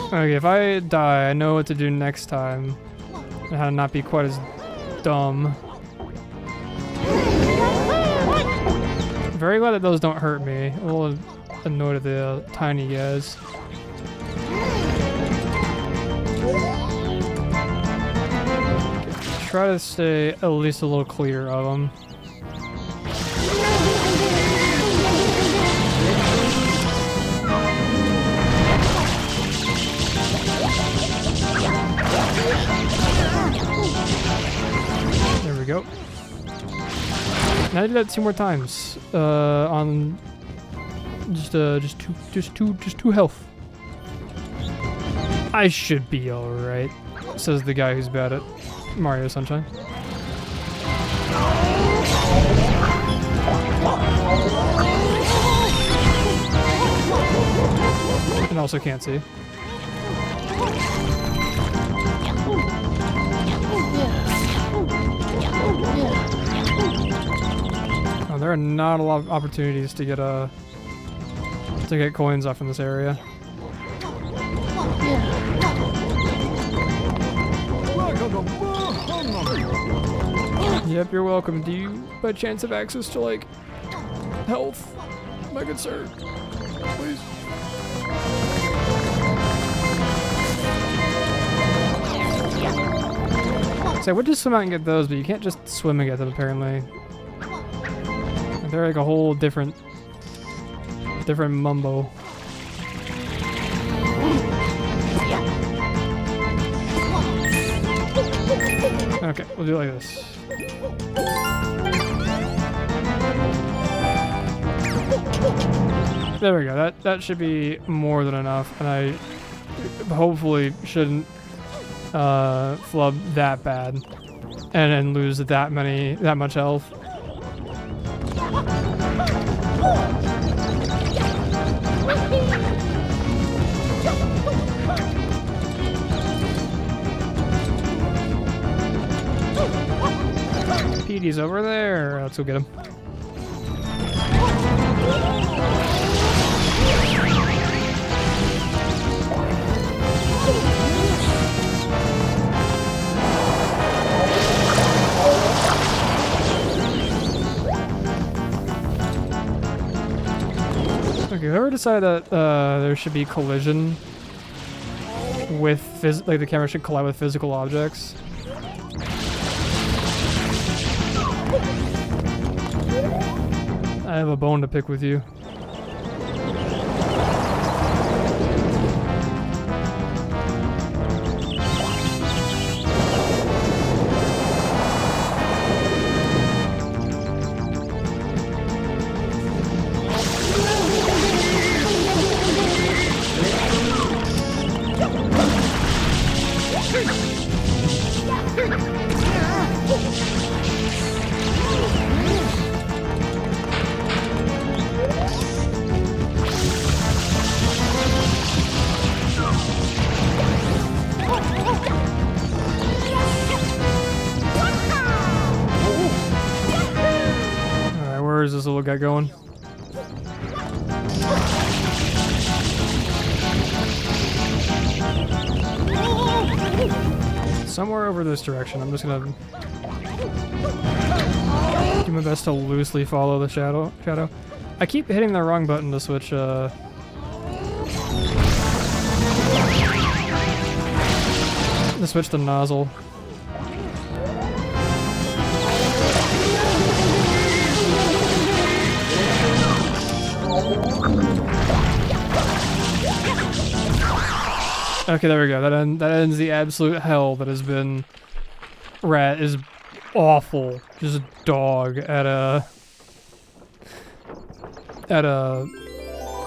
Okay, if I die, I know what to do next time and how to not be quite as dumb. Very glad that those don't hurt me. A little annoyed at the tiny guys. Try to stay at least a little clear of them. There we go. And I did that 2 more times. On just two health. I should be alright, says the guy who's bad at Mario Sunshine. And also can't see. Oh, there are not a lot of opportunities to get coins off in this area. Yep, you're welcome. Do you, by chance, have access to, like, health? My good sir. Please. So I would just swim out and get those, but you can't just swim and get them, apparently. They're like a whole different mumbo. Okay, we'll do it like this. There we go. That should be more than enough, and I hopefully shouldn't flub that bad and then lose that much health. Petey's over there. Let's go get him. Okay, whoever decided that there should be collision with like the camera should collide with physical objects. I have a bone to pick with you. this little guy going. Somewhere over this direction. I'm just gonna do my best to loosely follow the shadow. I keep hitting the wrong button to switch. To switch the nozzle. Okay, there we go. That ends the absolute hell that has been. Rat is awful. Just a dog at a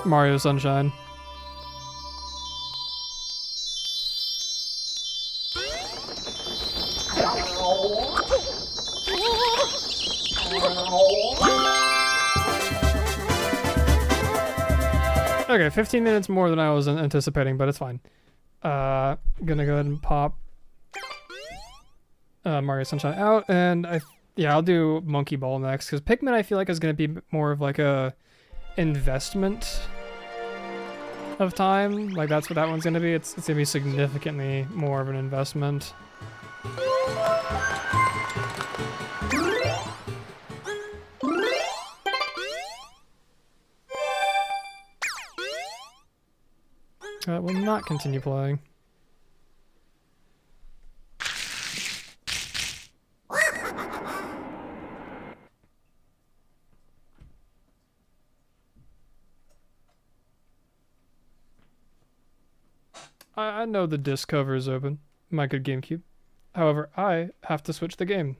Mario Sunshine. Okay, 15 minutes more than I was anticipating, but it's fine. Gonna go ahead and pop Mario Sunshine out, and I'll do Monkey Ball next, because Pikmin I feel like is gonna be more of like a investment of time. Like that's what that one's gonna be. It's gonna be significantly more of an investment. I will not continue playing. I know the disc cover is open, my good GameCube. However, I have to switch the game.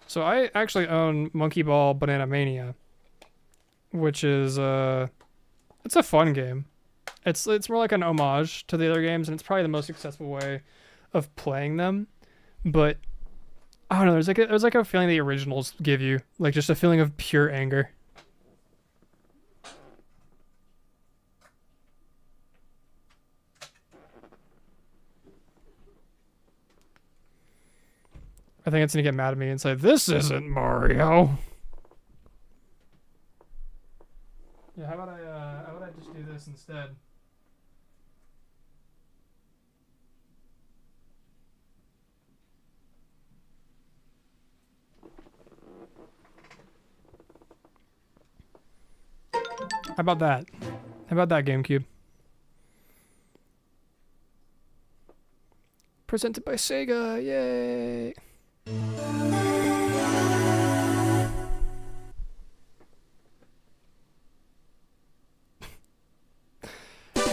So I actually own Monkey Ball Banana Mania, which is it's a fun game. It's more like an homage to the other games, and it's probably the most successful way of playing them. But I don't know, there's like a feeling the originals give you, like just a feeling of pure anger. I think it's gonna get mad at me and say, "This isn't Mario." Yeah, how about I just do this instead? How about that? How about that, GameCube? Presented by Sega, yay!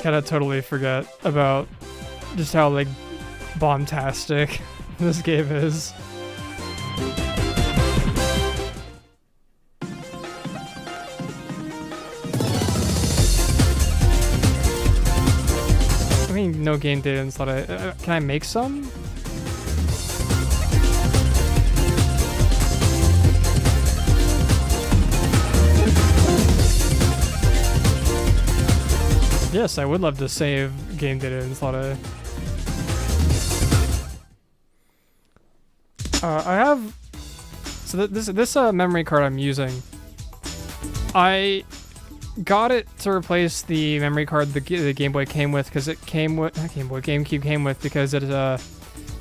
Gotta totally forget about just how like bombastic this game is. I mean, no game data inside. Can I make some? Yes, I would love to save game data in Slaughter. I have... So this memory card I'm using, I got it to replace the memory card the Game Boy came with, because it came with... Not Game Boy, GameCube came with, because it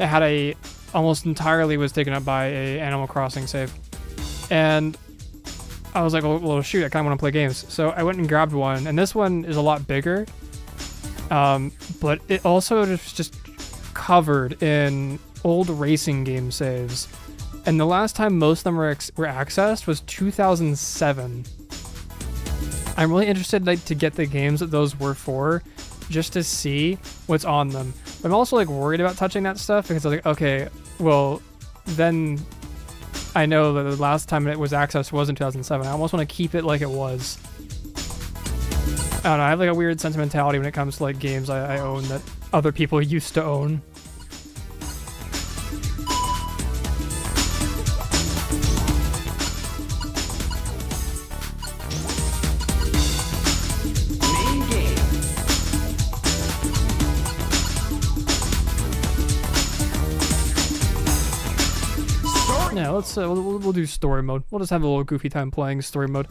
had almost entirely was taken up by a Animal Crossing save. And I was like, well, shoot, I kind of want to play games. So I went and grabbed one, and this one is a lot bigger. But it also just covered in old racing game saves. And the last time most of them were accessed was 2007. I'm really interested to get the games that those were for, just to see what's on them. But I'm also like worried about touching that stuff, because I was like, okay, well, then I know that the last time it was accessed was in 2007. I almost want to keep it like it was. I don't know, I have like a weird sentimentality when it comes to like games I own that other people used to own. we'll do story mode. We'll just have a little goofy time playing story mode.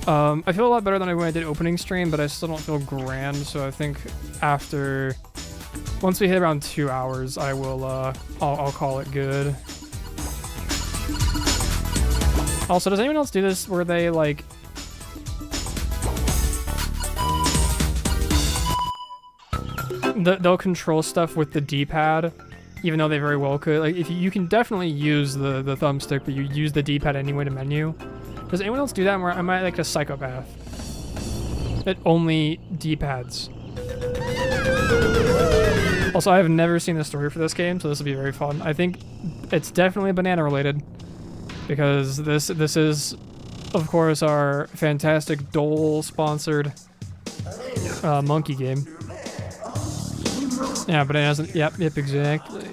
I feel a lot better than when I did opening stream, but I still don't feel grand. So I think once we hit around 2 hours, I will I'll call it good. Also, does anyone else do this where they like they'll control stuff with the D-pad, even though they very well could? Like, if you can definitely use the thumbstick, but you use the D-pad anyway to menu. Does anyone else do that? Where am I like a psychopath that only D-pads? Also, I have never seen the story for this game, so this will be very fun. I think it's definitely banana related, because this is, of course, our fantastic Dole sponsored monkey game. Yeah, bananas. Yep, exactly.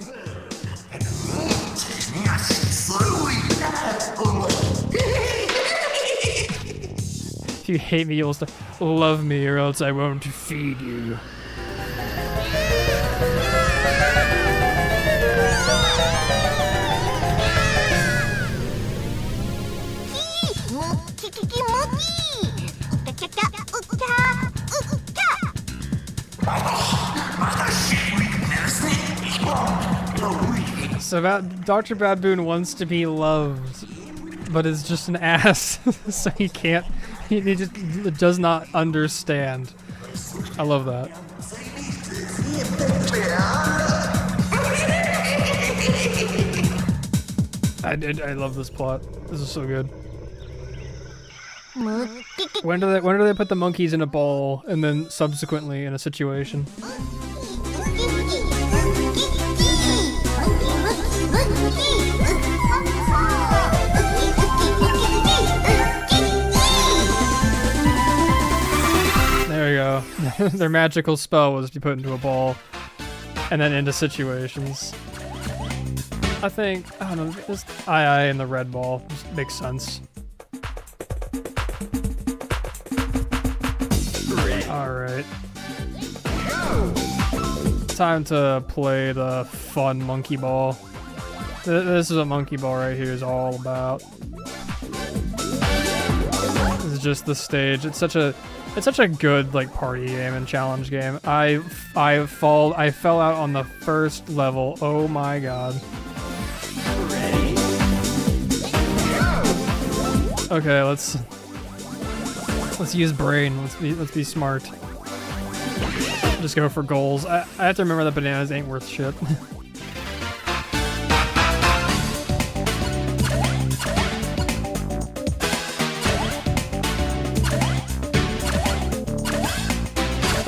If you hate me, you'll love me, or else I won't feed you. So Dr. Badboon wants to be loved, but is just an ass, so he can't. He just does not understand. I love that. I love this plot. This is so good. When do they put the monkeys in a ball and then subsequently in a situation? There you go. Their magical spell was to be put into a ball and then into situations. I think, I don't know, just II and the red ball just makes sense. Alright. Time to play the fun monkey ball. This is what monkey ball right here is all about. This is just the stage. It's such a good like party game and challenge game. I fell out on the first level. Oh my god. Okay, let's use brain. Let's be smart. Just go for goals. I have to remember that bananas ain't worth shit.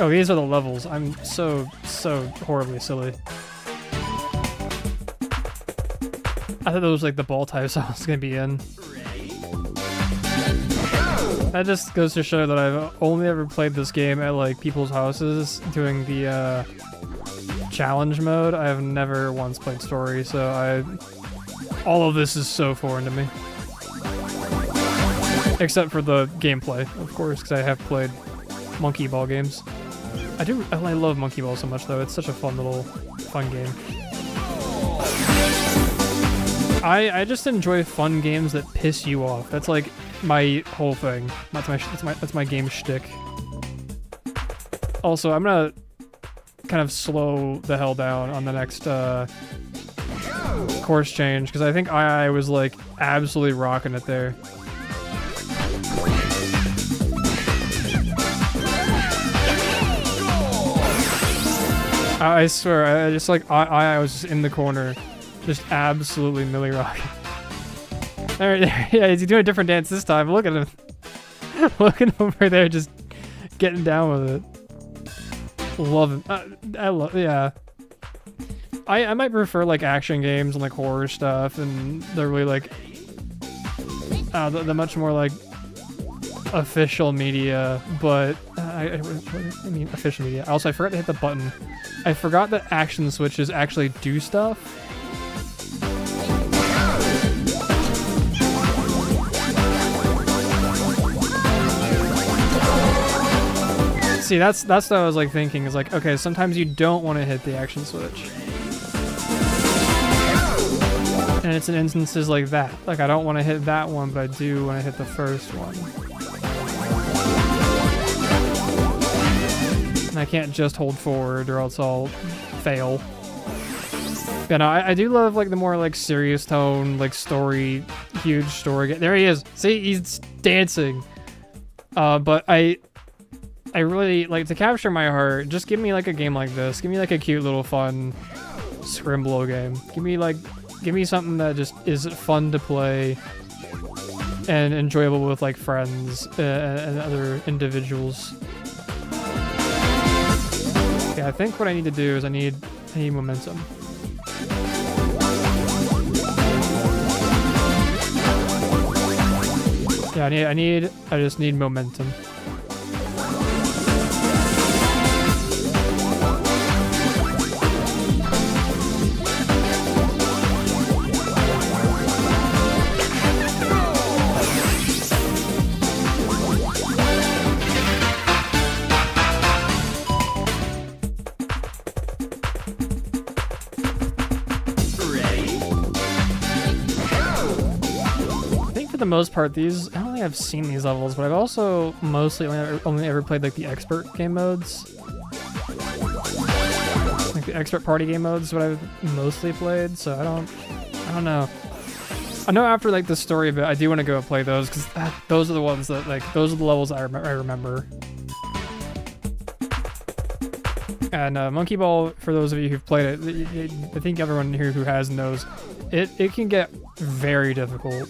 Oh, these are the levels. I'm so horribly silly. I thought that was like the ball types I was gonna be in. That just goes to show that I've only ever played this game at like people's houses doing the challenge mode. I have never once played story, so all of this is so foreign to me. Except for the gameplay, of course, because I have played monkey ball games. I love monkey ball so much though. It's such a fun game. I just enjoy fun games that piss you off. That's like my whole thing. That's my game shtick. Also, I'm gonna kind of slow the hell down on the next course change, because I think I was like absolutely rocking it there. I swear, I was just in the corner, just absolutely milli rocking. There, yeah, he's doing a different dance this time. Look at him, looking over there, just getting down with it. Love him. Yeah. I might prefer like action games and like horror stuff, and the really like the much more like official media, but I mean official media. Also, I forgot to hit the button. I forgot that action switches actually do stuff. See, that's what I was like thinking, is like, okay, sometimes you don't want to hit the action switch. And it's in instances like that. Like, I don't want to hit that one, but I do want to hit the first one. And I can't just hold forward or else I'll fail. Yeah, no, I do love, like, the more, like, serious tone, like, story, huge story. There he is. See, he's dancing. But I really, like, to capture my heart, just give me, like, a game like this. Give me, like, a cute little fun Scrimblow game. Give me something that just is fun to play and enjoyable with, like, friends and other individuals. Yeah, I think what I need to do is I need momentum. Yeah, I just need momentum. For the most part, these, I don't think I've seen these levels, but I've also mostly only ever played like the expert game modes. Like the expert party game modes is what I've mostly played, so I don't know. I know after like the story of it, I do want to go and play those, because those are the ones that, like, those are the levels I remember. And Monkey Ball, for those of you who've played it, I think everyone here who has knows, it can get very difficult.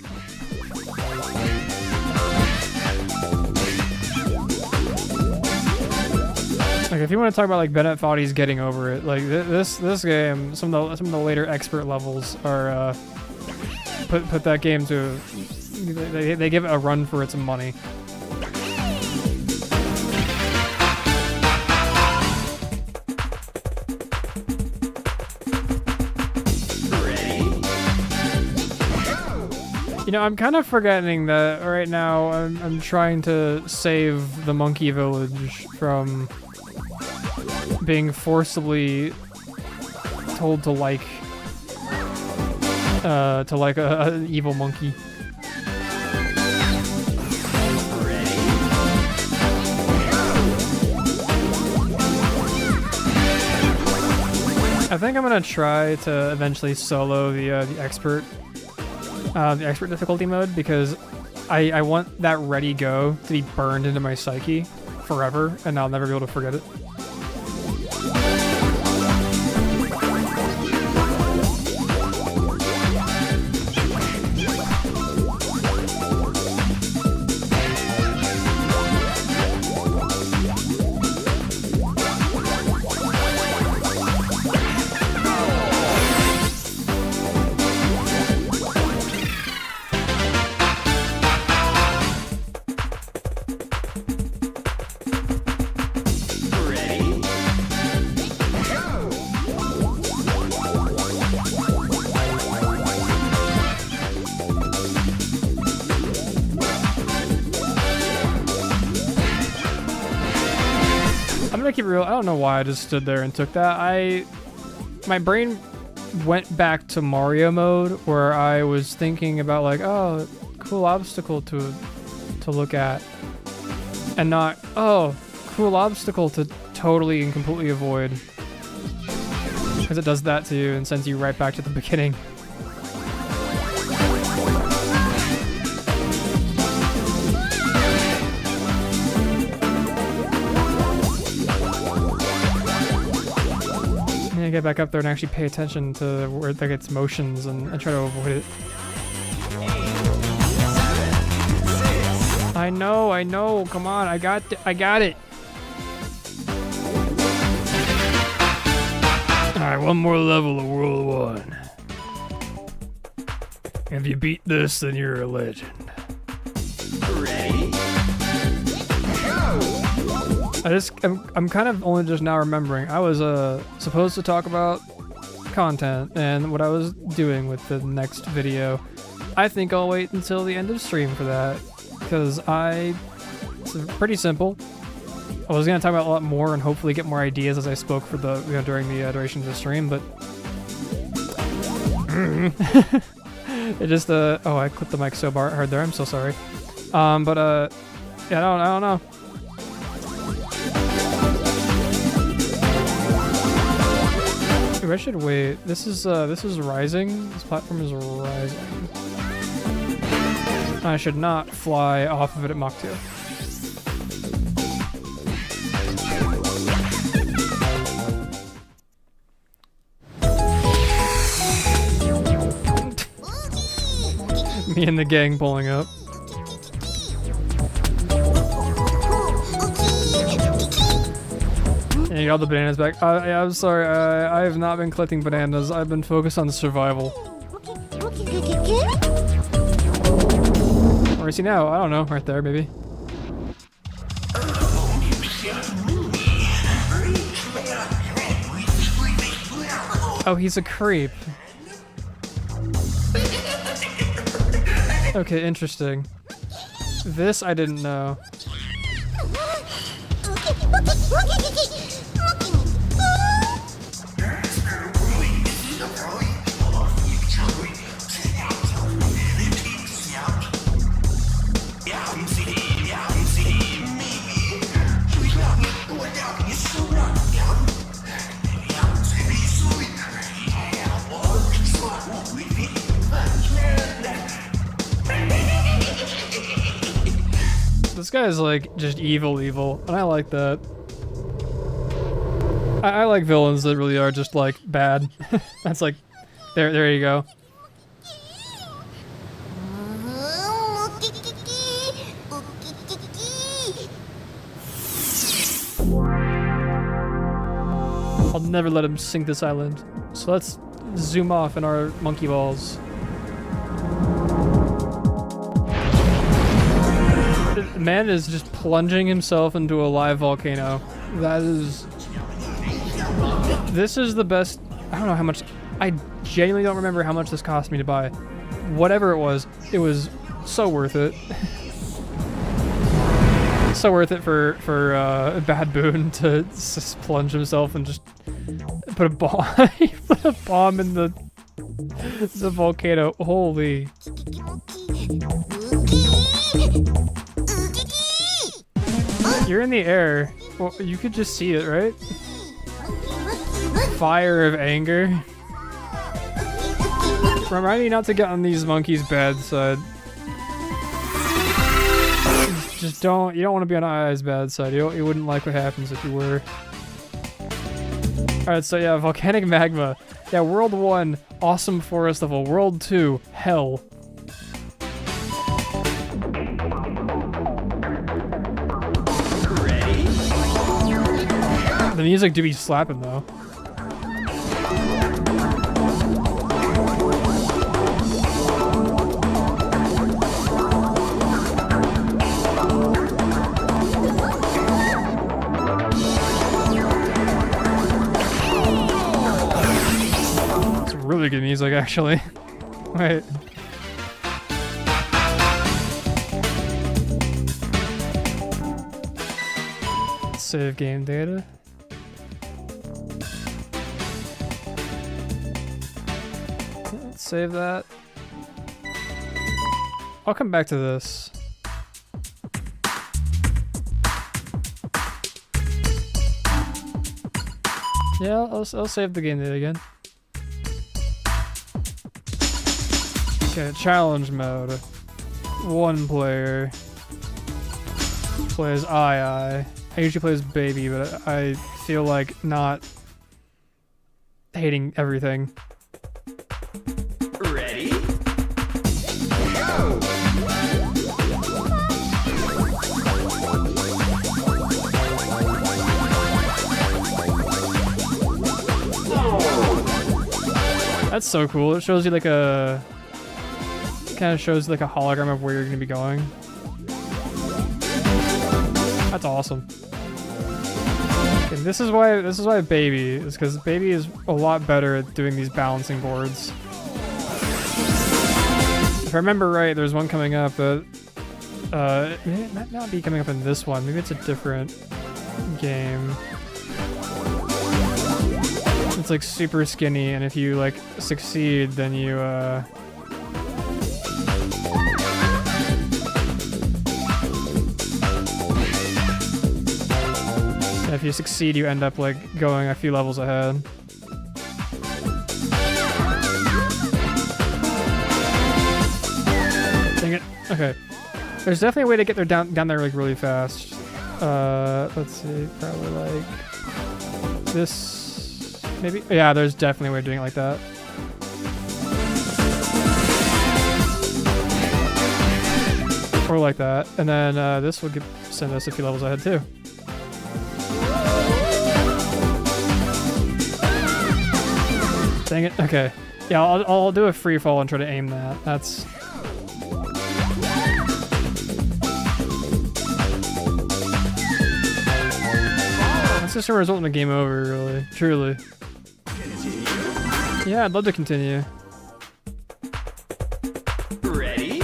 Like, if you want to talk about, like, Bennett Foddy's getting over it, like, this game, some of the later expert levels are, put that game to, they give it a run for its money. You know, I'm kind of forgetting that right now I'm trying to save the monkey village from being forcibly told to like an evil monkey. I think I'm gonna try to eventually solo the expert difficulty mode, because I want that ready go to be burned into my psyche forever, and I'll never be able to forget it. Keep it real, I don't know why I just stood there and took that. My brain went back to Mario mode, where I was thinking about, like, oh, cool obstacle to look at, and not, oh, cool obstacle to totally and completely avoid, because it does that to you and sends you right back to the beginning. Get back up there and actually pay attention to where it gets motions and try to avoid it. I know, come on, I got it. Alright, one more level of World 1. If you beat this, then you're a legend. Ready? I'm kind of only just now remembering I was supposed to talk about content and what I was doing with the next video. I think I'll wait until the end of stream for that, because it's pretty simple. I was gonna talk about a lot more and hopefully get more ideas as I spoke for the during the duration of the stream, but It just oh, I clipped the mic so hard there. I'm so sorry. Yeah, I don't know. Ooh, I should wait. This is rising. This platform is rising. I should not fly off of it at Mach 2. Me and the gang pulling up. And you got all the bananas back. Yeah, I'm sorry. I have not been collecting bananas. I've been focused on survival. Where is he now? I don't know. Right there, maybe. Oh, he's a creep. Okay, interesting. This I didn't know. This guy's like just evil, and I like that. I like villains that really are just like bad. That's like, there you go. I'll never let him sink this island. So let's zoom off in our monkey balls. The man is just plunging himself into a live volcano. That is... This is the best... I don't know how much... I genuinely don't remember how much this cost me to buy. Whatever it was so worth it. So worth it for Bad Boon to just plunge himself and just put a bomb. He put a bomb in the volcano. Holy. You're in the air. Well, you could just see it, right? Fire of anger. Remind me not to get on these monkeys' bad side. Just don't. You don't want to be on Ai's bad side. You wouldn't like what happens if you were. All right. So yeah, volcanic magma. Yeah, World 1, awesome forest level. World 2, hell. The music do be slapping though. It's really good music actually. Wait. Save game data. Save that. I'll come back to this. Yeah, I'll save the game data again. Okay, challenge mode. One player plays I usually play as baby, but I feel like not hating everything. Ready? Go! That's so cool. It shows you like a... kind of shows like a hologram of where you're going to be going. That's awesome. Okay, this is why baby is, because baby is a lot better at doing these balancing boards. If I remember right, there's one coming up that it might not be coming up in this one. Maybe it's a different game. It's like super skinny, and if you like succeed, then you And if you succeed, you end up like going a few levels ahead. Dang it. Okay. There's definitely a way to get there down there like really fast. Let's see, probably like this, maybe? Yeah, there's definitely a way of doing it like that. Or like that. And then this will send us a few levels ahead too. Dang it. Okay. Yeah, I'll do a free fall and try to aim that. That's... That's just a result in the game over, really. Truly. Yeah, I'd love to continue. Ready?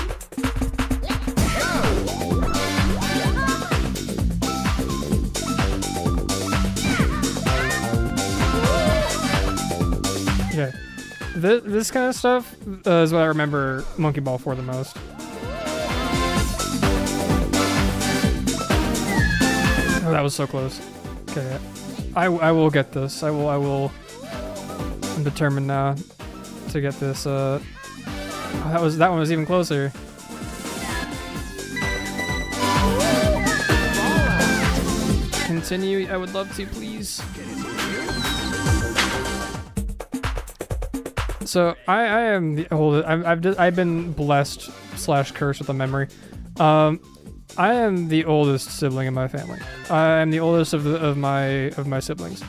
Okay. This kind of stuff is what I remember Monkey Ball for the most. Oh, that was so close. Okay, I will get this. I will. I'm determined now to get this. Oh, that one was even closer. Continue. I would love to, please. So I am the oldest. I've been blessed / cursed with a memory. I am the oldest sibling in my family. I am the oldest of my siblings.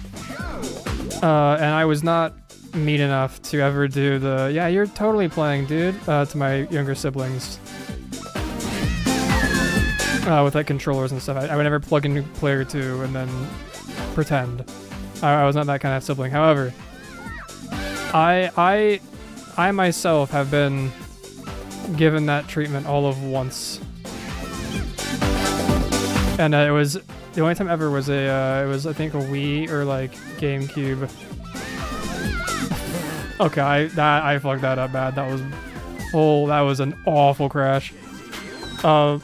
And I was not mean enough to ever do the "yeah, you're totally playing, dude" to my younger siblings. With like controllers and stuff. I would never plug in player 2 and then pretend. I was not that kind of sibling. However, I myself have been given that treatment all of once. And it was the only time ever was it was I think a Wii or like Gamecube. Okay, I fucked that up bad. That was an awful crash. But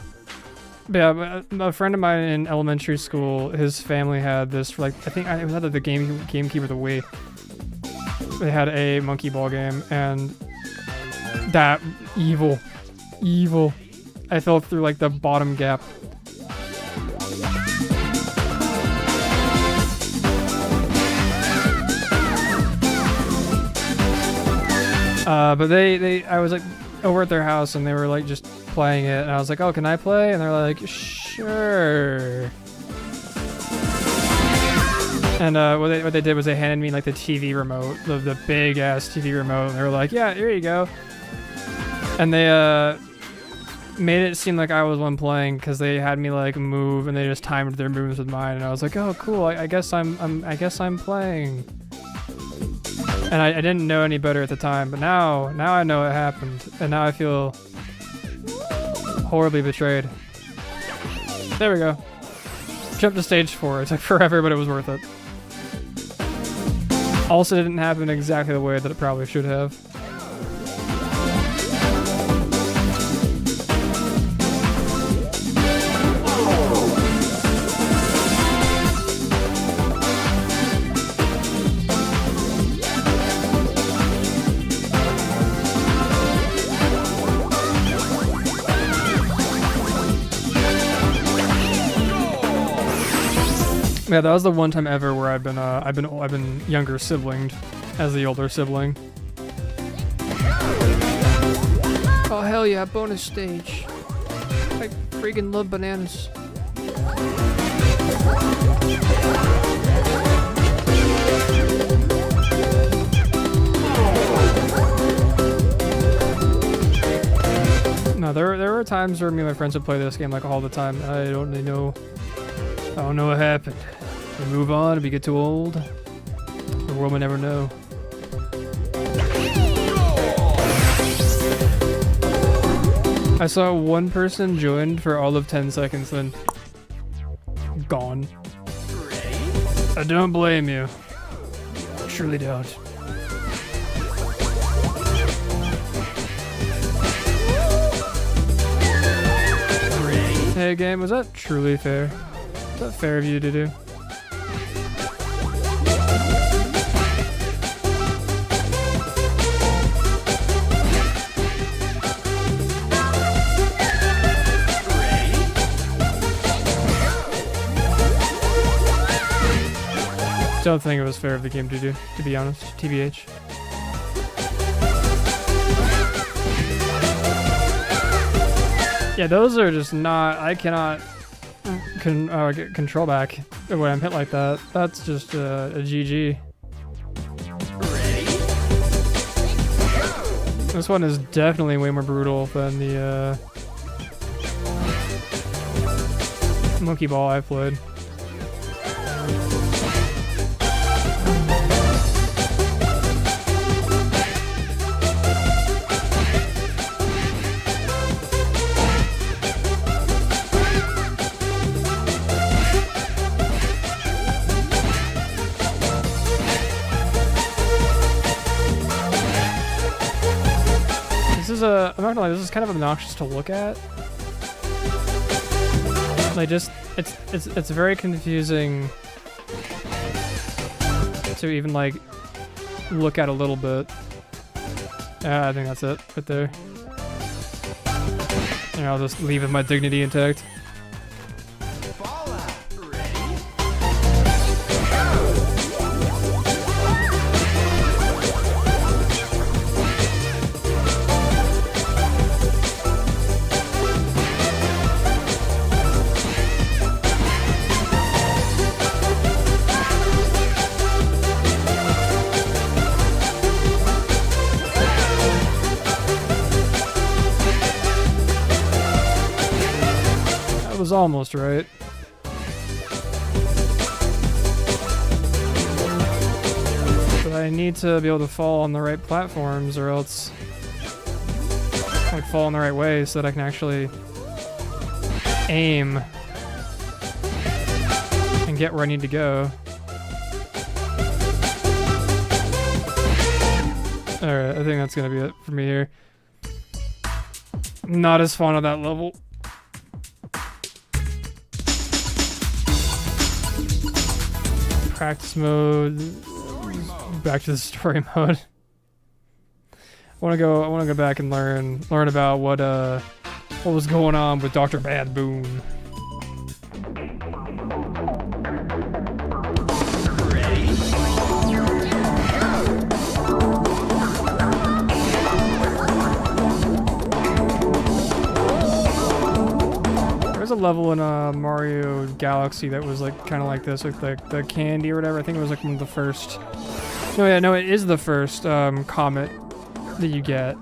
yeah, a friend of mine in elementary school, his family had this like I think it was either the Gamecube or the Wii. They had a monkey ball game, and that evil. I fell through like the bottom gap. But I was like over at their house and they were like just playing it, and I was like, "Oh, can I play?" And they're like, "Sure." And what they did was they handed me like the TV remote, the big ass TV remote, and they were like, "Yeah, here you go." And they made it seem like I was one playing because they had me like move, and they just timed their moves with mine, and I was like, "Oh, cool! I guess I'm playing." And I didn't know any better at the time, but now I know what happened, and now I feel horribly betrayed. There we go. Jumped to stage 4. It took forever, but it was worth it. Also didn't happen exactly the way that it probably should have. Yeah, that was the one time ever where I've been younger siblinged as the older sibling. Oh hell yeah, bonus stage. I freaking love bananas. No, there were times where me and my friends would play this game like all the time. I don't know what happened. We move on, we get too old. The world may never know. I saw one person joined for all of 10 seconds, then gone. I don't blame you. Truly don't. Hey game, was that truly fair? Is that fair of you to do? Don't think it was fair of the game to do, to be honest. TBH. Yeah, those are just not. I cannot get control back when I'm hit like that. That's just a GG. This one is definitely way more brutal than the monkey ball I played. I'm not gonna lie, this is kind of obnoxious to look at. Like, just it's very confusing to even like look at a little bit. Yeah, I think that's it right there. And I'll just leave with my dignity intact. Was almost right. But I need to be able to fall on the right platforms or else like fall in the right way so that I can actually aim and get where I need to go. Alright, I think that's gonna be it for me here. Not as fun at that level. Practice mode, back to the story mode. I want to go back and learn about what was going on with Dr. Bad Boon. There's a level in Mario Galaxy that was like kind of like this, with like the candy or whatever. I think it was like one of the first. No, it is the first comet that you get.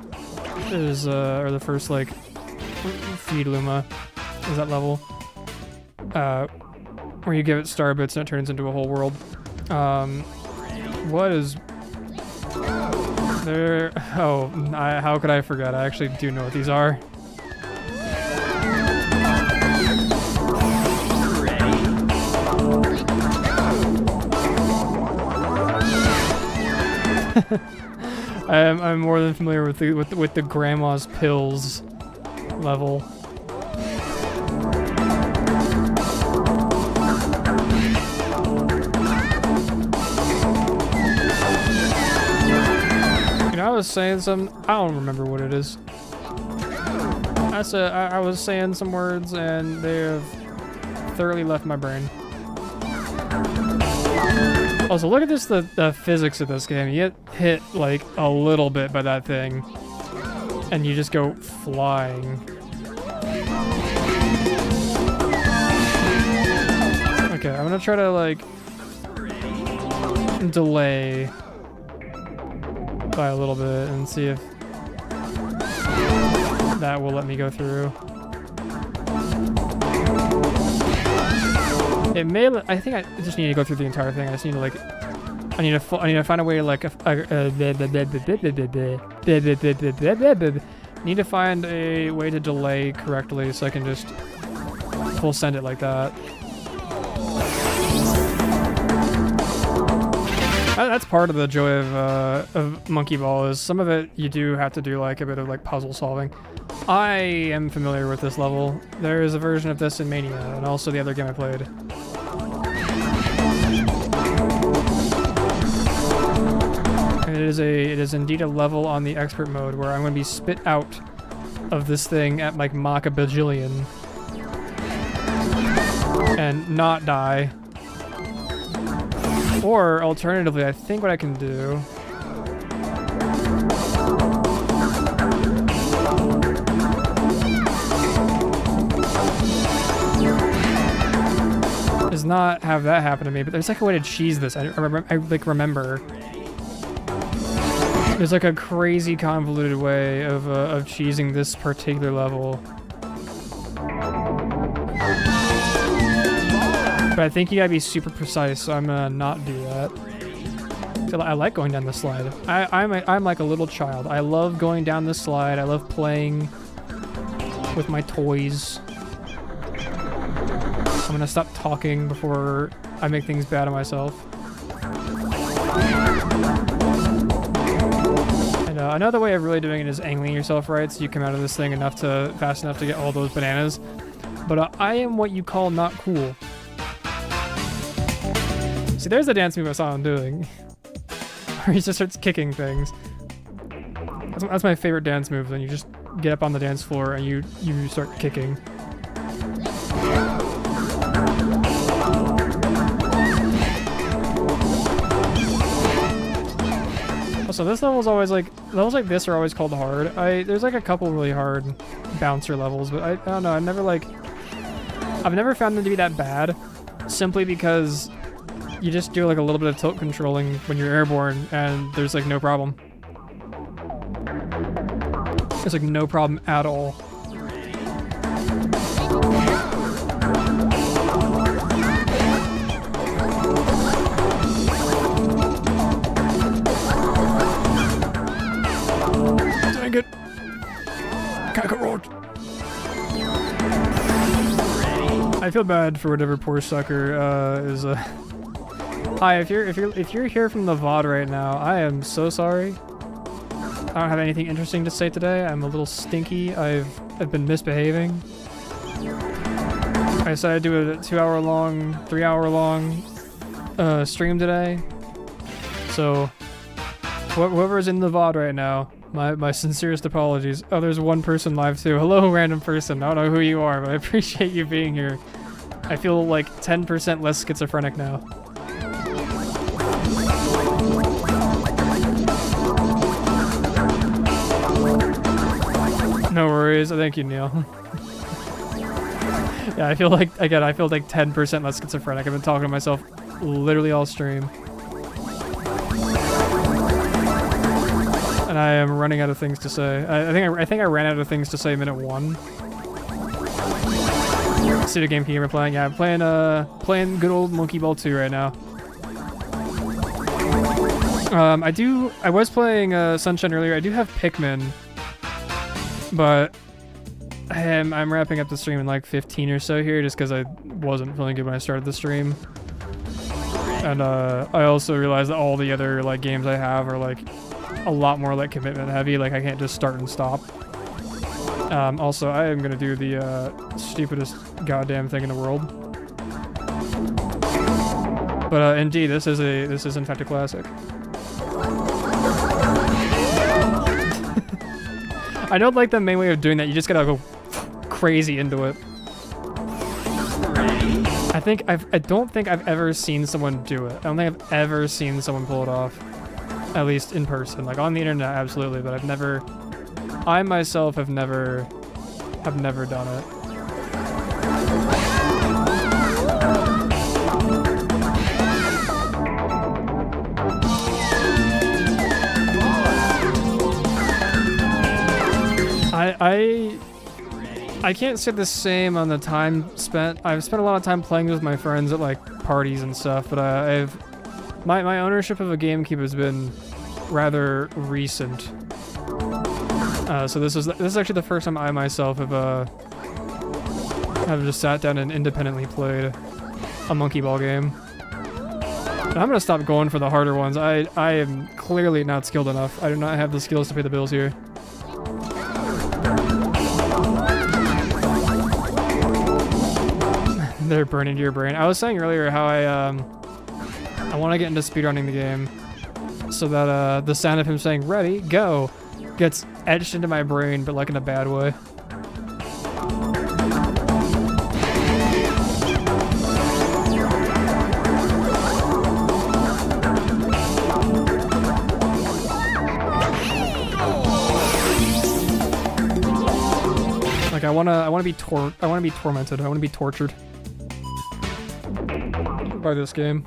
Is or the first like feed Luma. Is that level? Where you give it star bits and it turns into a whole world. What is there? Oh, how could I forget? I actually do know what these are. I'm more than familiar with the grandma's pills level. You know, I was saying some. I don't remember what it is. I was saying some words and they have thoroughly left my brain. Also, look at this, the physics of this game. You get hit, like, a little bit by that thing, and you just go flying. Okay, I'm gonna try to, like, delay by a little bit and see if that will let me go through. It may. I think I just need to go through the entire thing. I just need to like. I need to find a way to like. Need to find a way to delay correctly so I can just full send it like that. That's part of the joy of Monkey Ball. Is some of it you do have to do like a bit of like puzzle solving. I am familiar with this level. There is a version of this in Mania, and also the other game I played. And it is indeed a level on the expert mode where I'm going to be spit out of this thing at like Mach a bajillion and not die. Or alternatively, I think what I can do is not have that happen to me, but there's like a way to cheese this. I remember. There's like a crazy convoluted way of cheesing this particular level. But I think you gotta be super precise, so I'm gonna not do that. I like going down the slide. I'm like a little child. I love going down the slide. I love playing with my toys. I'm gonna stop talking before I make things bad on myself. And another way of really doing it is angling yourself right, so you come out of this thing fast enough to get all those bananas. But I am what you call not cool. See, there's the dance move I saw him doing. Where he just starts kicking things. That's my favorite dance move. Then you just get up on the dance floor and you start kicking. Also, this level's always like levels like this are always called hard. There's like a couple really hard bouncer levels, but I don't know. I've never found them to be that bad, simply because you just do like a little bit of tilt controlling when you're airborne, and there's like no problem. There's like no problem at all. Dang it! Kakarot! I feel bad for whatever poor sucker is. Hi, if you're here from the VOD right now, I am so sorry. I don't have anything interesting to say today. I'm a little stinky. I've been misbehaving. I decided to do a 2-hour-long, 3-hour-long stream today. So whoever's in the VOD right now, my sincerest apologies. Oh, there's one person live too. Hello, random person. I don't know who you are, but I appreciate you being here. I feel like 10% less schizophrenic now. No worries. Thank you, Neil. Yeah, I feel like 10% less schizophrenic. I've been talking to myself literally all stream. And I am running out of things to say. I think I ran out of things to say minute 1. Pseudo Gamecube we're playing. Yeah, I'm playing good old Monkey Ball 2 right now. I was playing Sunshine earlier. I do have Pikmin. But I'm wrapping up the stream in like 15 or so here, just because I wasn't feeling good when I started the stream. And I also realized that all the other like games I have are like a lot more like commitment heavy. Like I can't just start and stop. Also, I am gonna do the stupidest goddamn thing in the world. But indeed, this is in fact a classic. I don't like the main way of doing that. You just gotta go crazy into it. I don't think I've ever seen someone do it. I don't think I've ever seen someone pull it off. At least in person. Like on the internet, absolutely, but I myself have never done it. I can't say the same on the time spent. I've spent a lot of time playing with my friends at like parties and stuff, but my ownership of a GameCube has been rather recent. So this is actually the first time I myself have just sat down and independently played a Monkey Ball game. And I'm gonna stop going for the harder ones. I am clearly not skilled enough. I do not have the skills to pay the bills here. They're burned into your brain. I was saying earlier how I want to get into speedrunning the game so that the sound of him saying "ready, go" gets etched into my brain, but like in a bad way. wanna be tormented. I wanna be tortured by this game.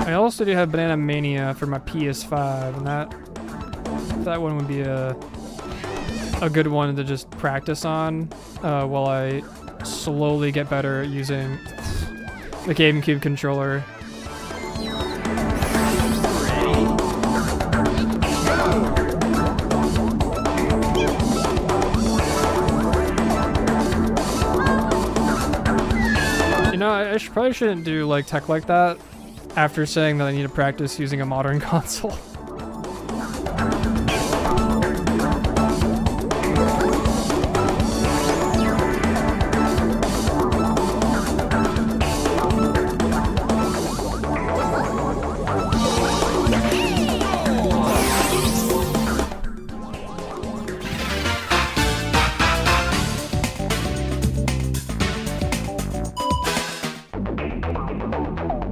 I also do have Banana Mania for my PS5, and that one would be a good one to just practice on while I slowly get better at using the Gamecube controller. You know, I probably shouldn't do like tech like that after saying that I need to practice using a modern console.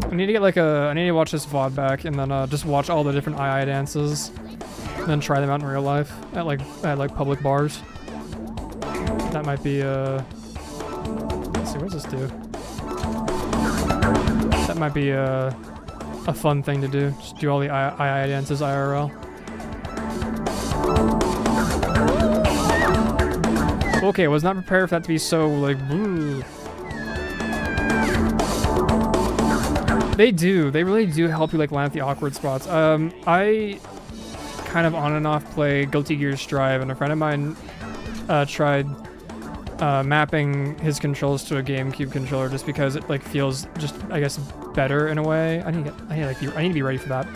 I need to watch this VOD back and then just watch all the different II dances and then try them out in real life at like public bars. That might be let's see, what does this do? That might be a fun thing to do. Just do all the II dances IRL. Okay, I was not prepared for that to be so like woo. They really do help you like land at the awkward spots. I kind of on and off play Guilty Gear Strive, and a friend of mine tried mapping his controls to a GameCube controller just because it like feels just, I guess, better in a way. I need to be ready for that.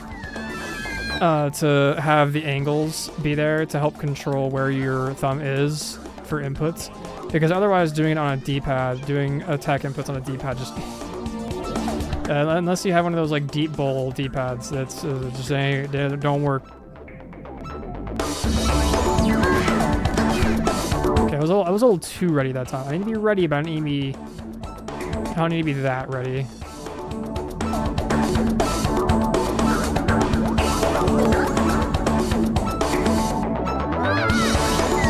To have the angles be there to help control where your thumb is for inputs, because otherwise doing it on a D-pad, doing attack inputs on a D-pad just unless you have one of those like deep bowl D-pads, that's just saying they don't work. Okay, I was a little too ready that time. I need to be ready, but I don't need to be that ready.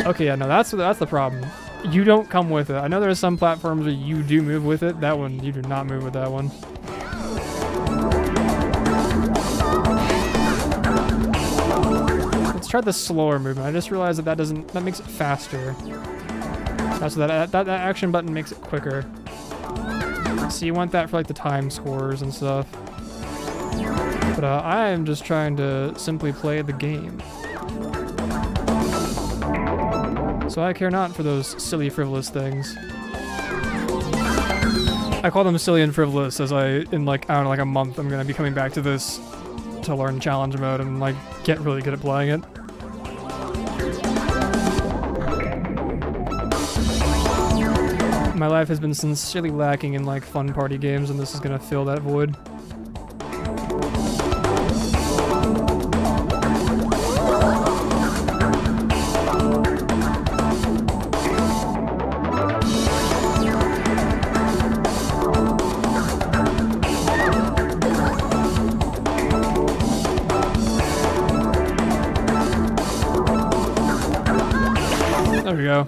Okay, yeah, no, that's the problem. You don't come with it. I know there are some platforms where you do move with it. That one, you do not move with that one. Let's try the slower movement. I just realized that makes it faster. So that action button makes it quicker. So you want that for like the time scores and stuff. But I am just trying to simply play the game. So I care not for those silly, frivolous things. I call them silly and frivolous as in like, I don't know, like a month, I'm gonna be coming back to this to learn challenge mode and like get really good at playing it. My life has been sincerely lacking in like fun party games, and this is gonna fill that void. There we go.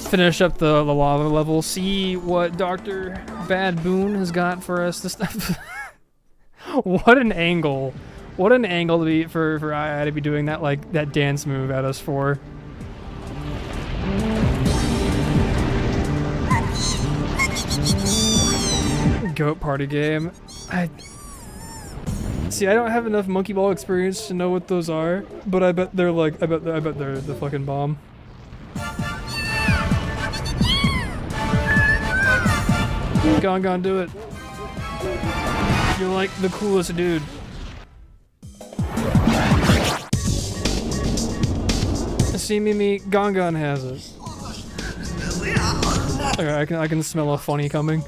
Finish up the lava level. See what Dr. Bad Boon has got for us this stuff. What an angle. What an angle to be for I to be doing that like that dance move at us for. Goat party game. I don't have enough monkey ball experience to know what those are, but I bet they're like I bet they're the fucking bomb. Gon, do it. You're like the coolest dude. See me, Gon has it. Okay, I can smell a funny coming.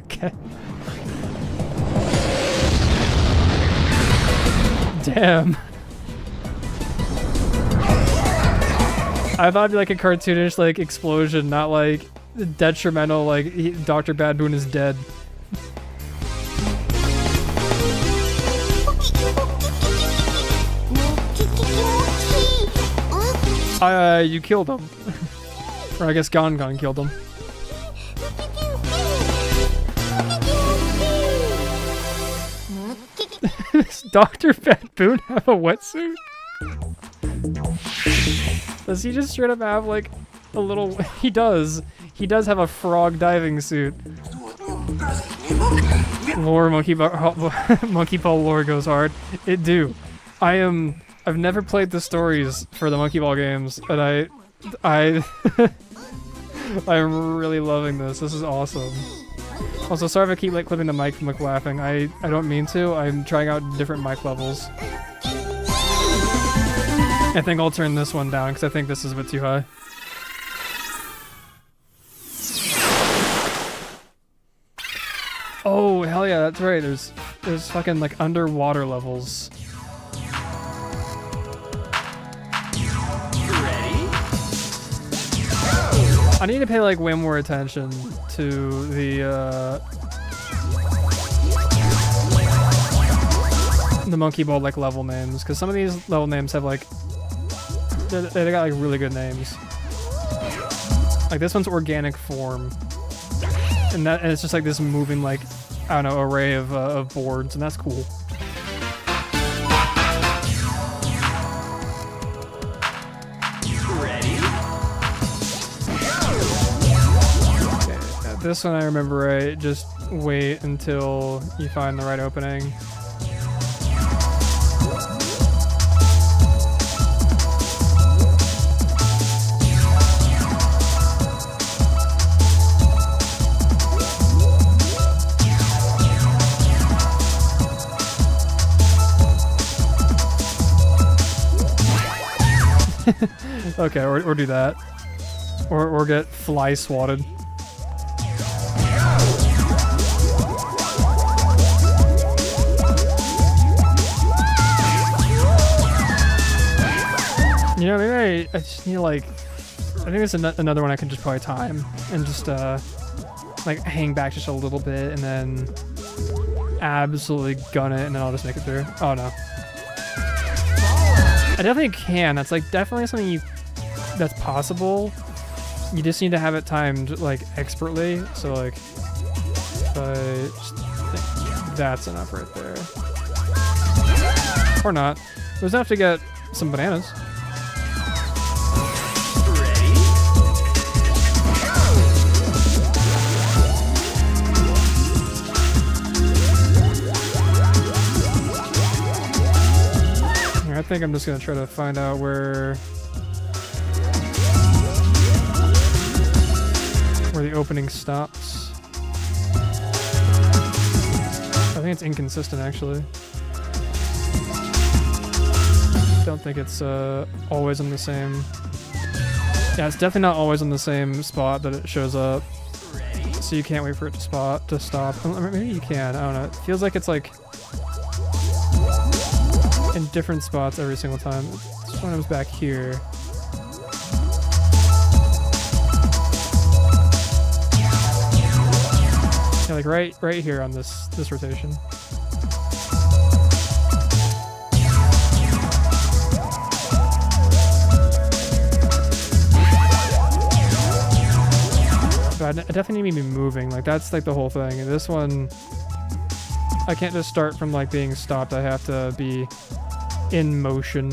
Okay. Damn. I thought it'd be like a cartoonish like explosion, not like detrimental like Dr. Bad Boon is dead. You killed him. Or I guess Gon killed him. Does Dr. Fat Boone have a wetsuit? Does he just straight up have like a little... He does. He does have a frog diving suit. Lore Monkey Ball lore goes hard. It do. I've never played the stories for the Monkey Ball games, and I'm really loving this. This is awesome. Also, sorry if I keep like clipping the mic from like laughing. I don't mean to. I'm trying out different mic levels. I think I'll turn this one down because I think this is a bit too high. Oh hell yeah, that's right. There's fucking like underwater levels. I need to pay like way more attention to the Monkey Ball like level names, because some of these level names have like they got like really good names. Like this one's Organic Form, and it's just like this moving like I don't know array of boards, and that's cool. This one I remember right, just wait until you find the right opening. Okay, or do that. Or get fly swatted. You know, maybe I just need like, I think there's another one I can just probably time and just like hang back just a little bit and then absolutely gun it and then I'll just make it through. Oh no. I definitely can. That's like definitely something that's possible. You just need to have it timed like expertly. So like, that's enough right there. Or not. There's enough to get some bananas. I think I'm just gonna try to find out where the opening stops. I think it's inconsistent actually. Don't think it's always on the same. Yeah, it's definitely not always on the same spot that it shows up. So you can't wait for it to stop. Or maybe you can. I don't know. It feels like it's like in different spots every single time. This one was back here. Yeah, like right here on this rotation. But I definitely need to be moving. Like that's like the whole thing. And this one, I can't just start from like being stopped. I have to be in motion.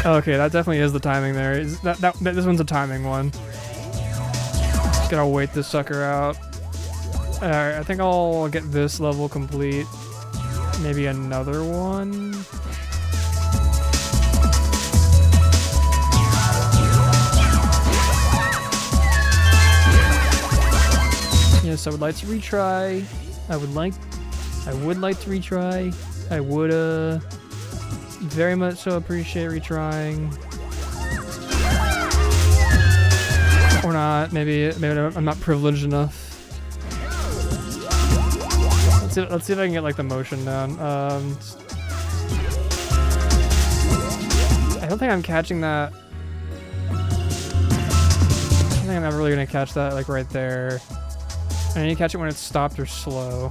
Okay, that definitely is the timing there. This one's a timing one. Gotta wait this sucker out. Alright, I think I'll get this level complete. Maybe another one. Yes, I would like to retry. I would like to retry. I would very much so appreciate retrying. Or not. Maybe I'm not privileged enough. Let's see if I can get like the motion down. I don't think I'm catching that. I think think I'm never really gonna catch that like right there. I need to catch it when it's stopped or slow.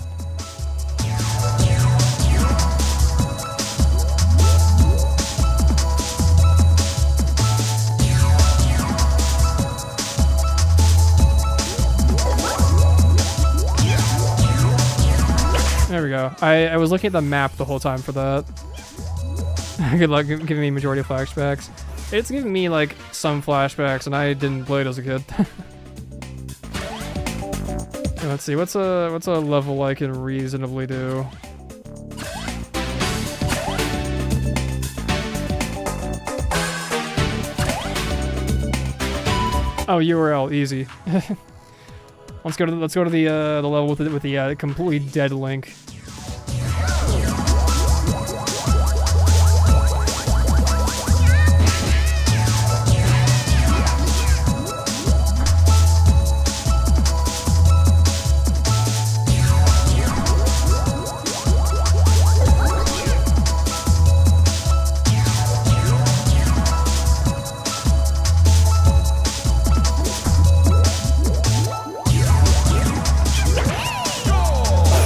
There we go. I was looking at the map the whole time for that. Good luck giving me majority of flashbacks. It's giving me like some flashbacks, and I didn't play it as a kid. Let's see, what's a level I can reasonably do? Oh, URL, easy. let's go to the level with the completely dead link.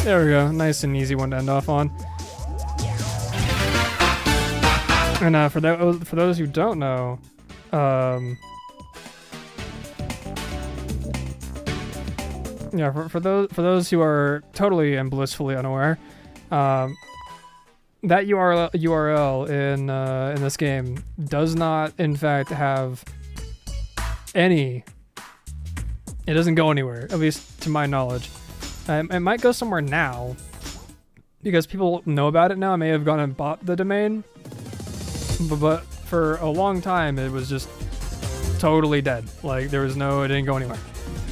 There we go. Nice and easy one to end off on. And for those who don't know, yeah, for those who are totally and blissfully unaware, that URL in this game does not, in fact, have any. It doesn't go anywhere, at least to my knowledge. It might go somewhere now, because people know about it now. I may have gone and bought the domain, but for a long time it was just totally dead. Like there was no, it didn't go anywhere.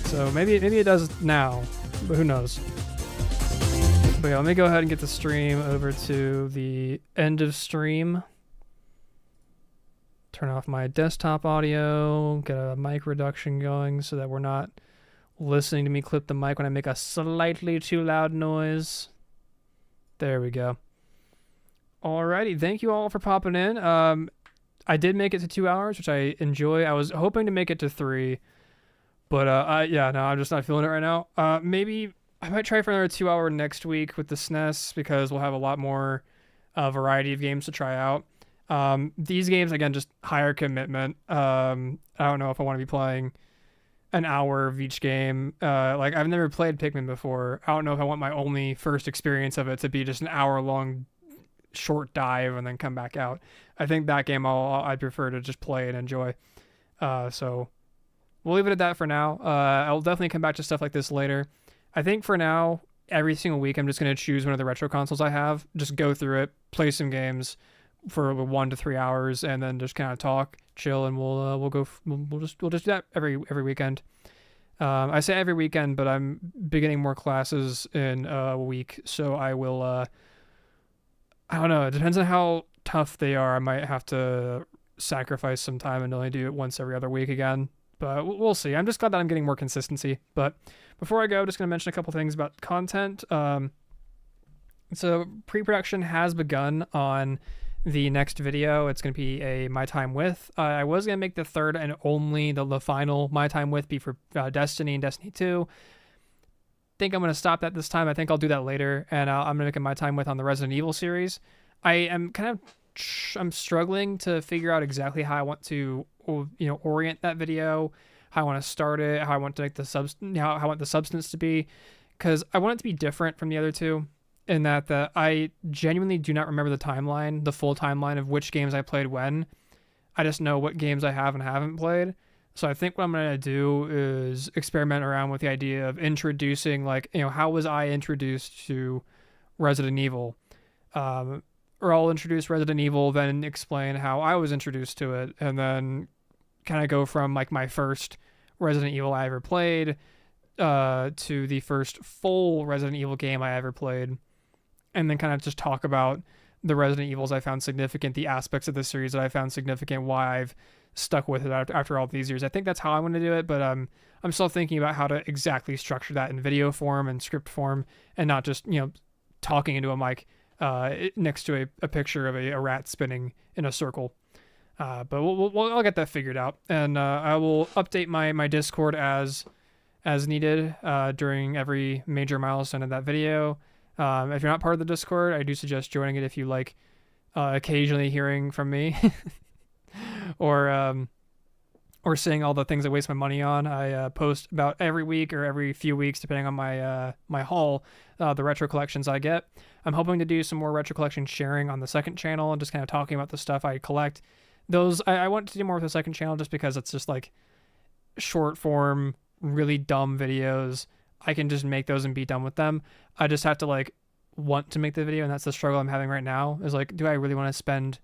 So maybe it does now, but who knows? But yeah, let me go ahead and get the stream over to the end of stream. Turn off my desktop audio, get a mic reduction going so that we're not listening to me clip the mic when I make a slightly too loud noise. There we go. Alrighty, thank you all for popping in. I did make it to 2 hours, which I enjoy. I was hoping to make it to 3, but yeah, no, I'm just not feeling it right now. Maybe I might try for another 2 hour next week with the SNES, because we'll have a lot more variety of games to try out. These games, again, just higher commitment. I don't know if I want to be playing an hour of each game. Like I've never played Pikmin before. I don't know if I want my only first experience of it to be just an hour long short dive and then come back out. I think that game I'd prefer to just play and enjoy. So we'll leave it at that for now. I'll definitely come back to stuff like this later. I think for now, every single week I'm just going to choose one of the retro consoles I have, just go through it, play some games for 1 to 3 hours, and then just kind of talk, chill, and we'll just do that every weekend. I say every weekend, but I'm beginning more classes in a week, so I will. I don't know. It depends on how tough they are. I might have to sacrifice some time and only do it once every other week again. But we'll see. I'm just glad that I'm getting more consistency. But before I go, I'm just going to mention a couple things about content. So pre-production has begun on the next video. It's going to be a My Time With. I was going to make the third and only, the final My Time With be for Destiny and Destiny 2. Think I'm going to stop that this time. I think I'll do that later, and I'm going to make a My Time With on the Resident Evil series. I am I'm struggling to figure out exactly how I want to, orient that video, how I want to start it, how I want to make how I want the substance to be, because I want it to be different from the other two. In that I genuinely do not remember the full timeline of which games I played when. I just know what games I have and haven't played. So I think what I'm going to do is experiment around with the idea of introducing, how was I introduced to Resident Evil? Or I'll introduce Resident Evil, then explain how I was introduced to it, and then kind of go from my first Resident Evil I ever played to the first full Resident Evil game I ever played. And then kind of just talk about the Resident Evils I found significant, the aspects of the series that I found significant, why I've stuck with it after all these years. I think that's how I want to do it, but I'm still thinking about how to exactly structure that in video form and script form, and not just, talking into a mic next to a picture of a rat spinning in a circle. But I'll get that figured out, and I will update my Discord as needed during every major milestone of that video. If you're not part of the Discord, I do suggest joining it if you like occasionally hearing from me or seeing all the things I waste my money on. I post about every week or every few weeks, depending on my haul, the retro collections I get. I'm hoping to do some more retro collection sharing on the second channel and just kind of talking about the stuff I collect. Those I want to do more with the second channel just because it's just like short form, really dumb videos. I can just make those and be done with them. I just have to like want to make the video, and that's the struggle I'm having right now. Is like, do I really want to spend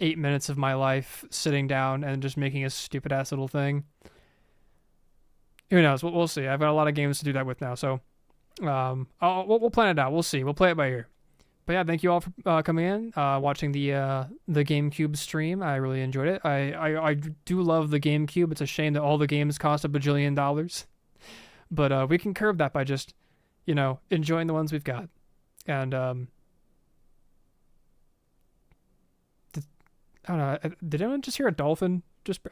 8 minutes of my life sitting down and just making a stupid ass little thing? Who knows? We'll see. I've got a lot of games to do that with now, so we'll plan it out. We'll see. We'll play it by ear. But yeah, thank you all for coming in, watching the GameCube stream. I really enjoyed it. I do love the GameCube. It's a shame that all the games cost $1 bajillion. But we can curb that by just, enjoying the ones we've got. And I don't know. Did anyone just hear a dolphin?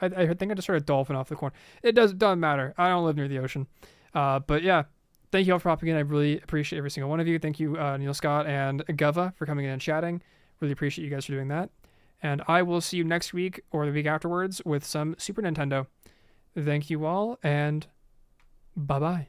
I think I just heard a dolphin off the corner. It doesn't matter. I don't live near the ocean. But yeah. Thank you all for popping in. I really appreciate every single one of you. Thank you, Neil Scott and Gova, for coming in and chatting. Really appreciate you guys for doing that. And I will see you next week or the week afterwards with some Super Nintendo. Thank you all, and bye-bye.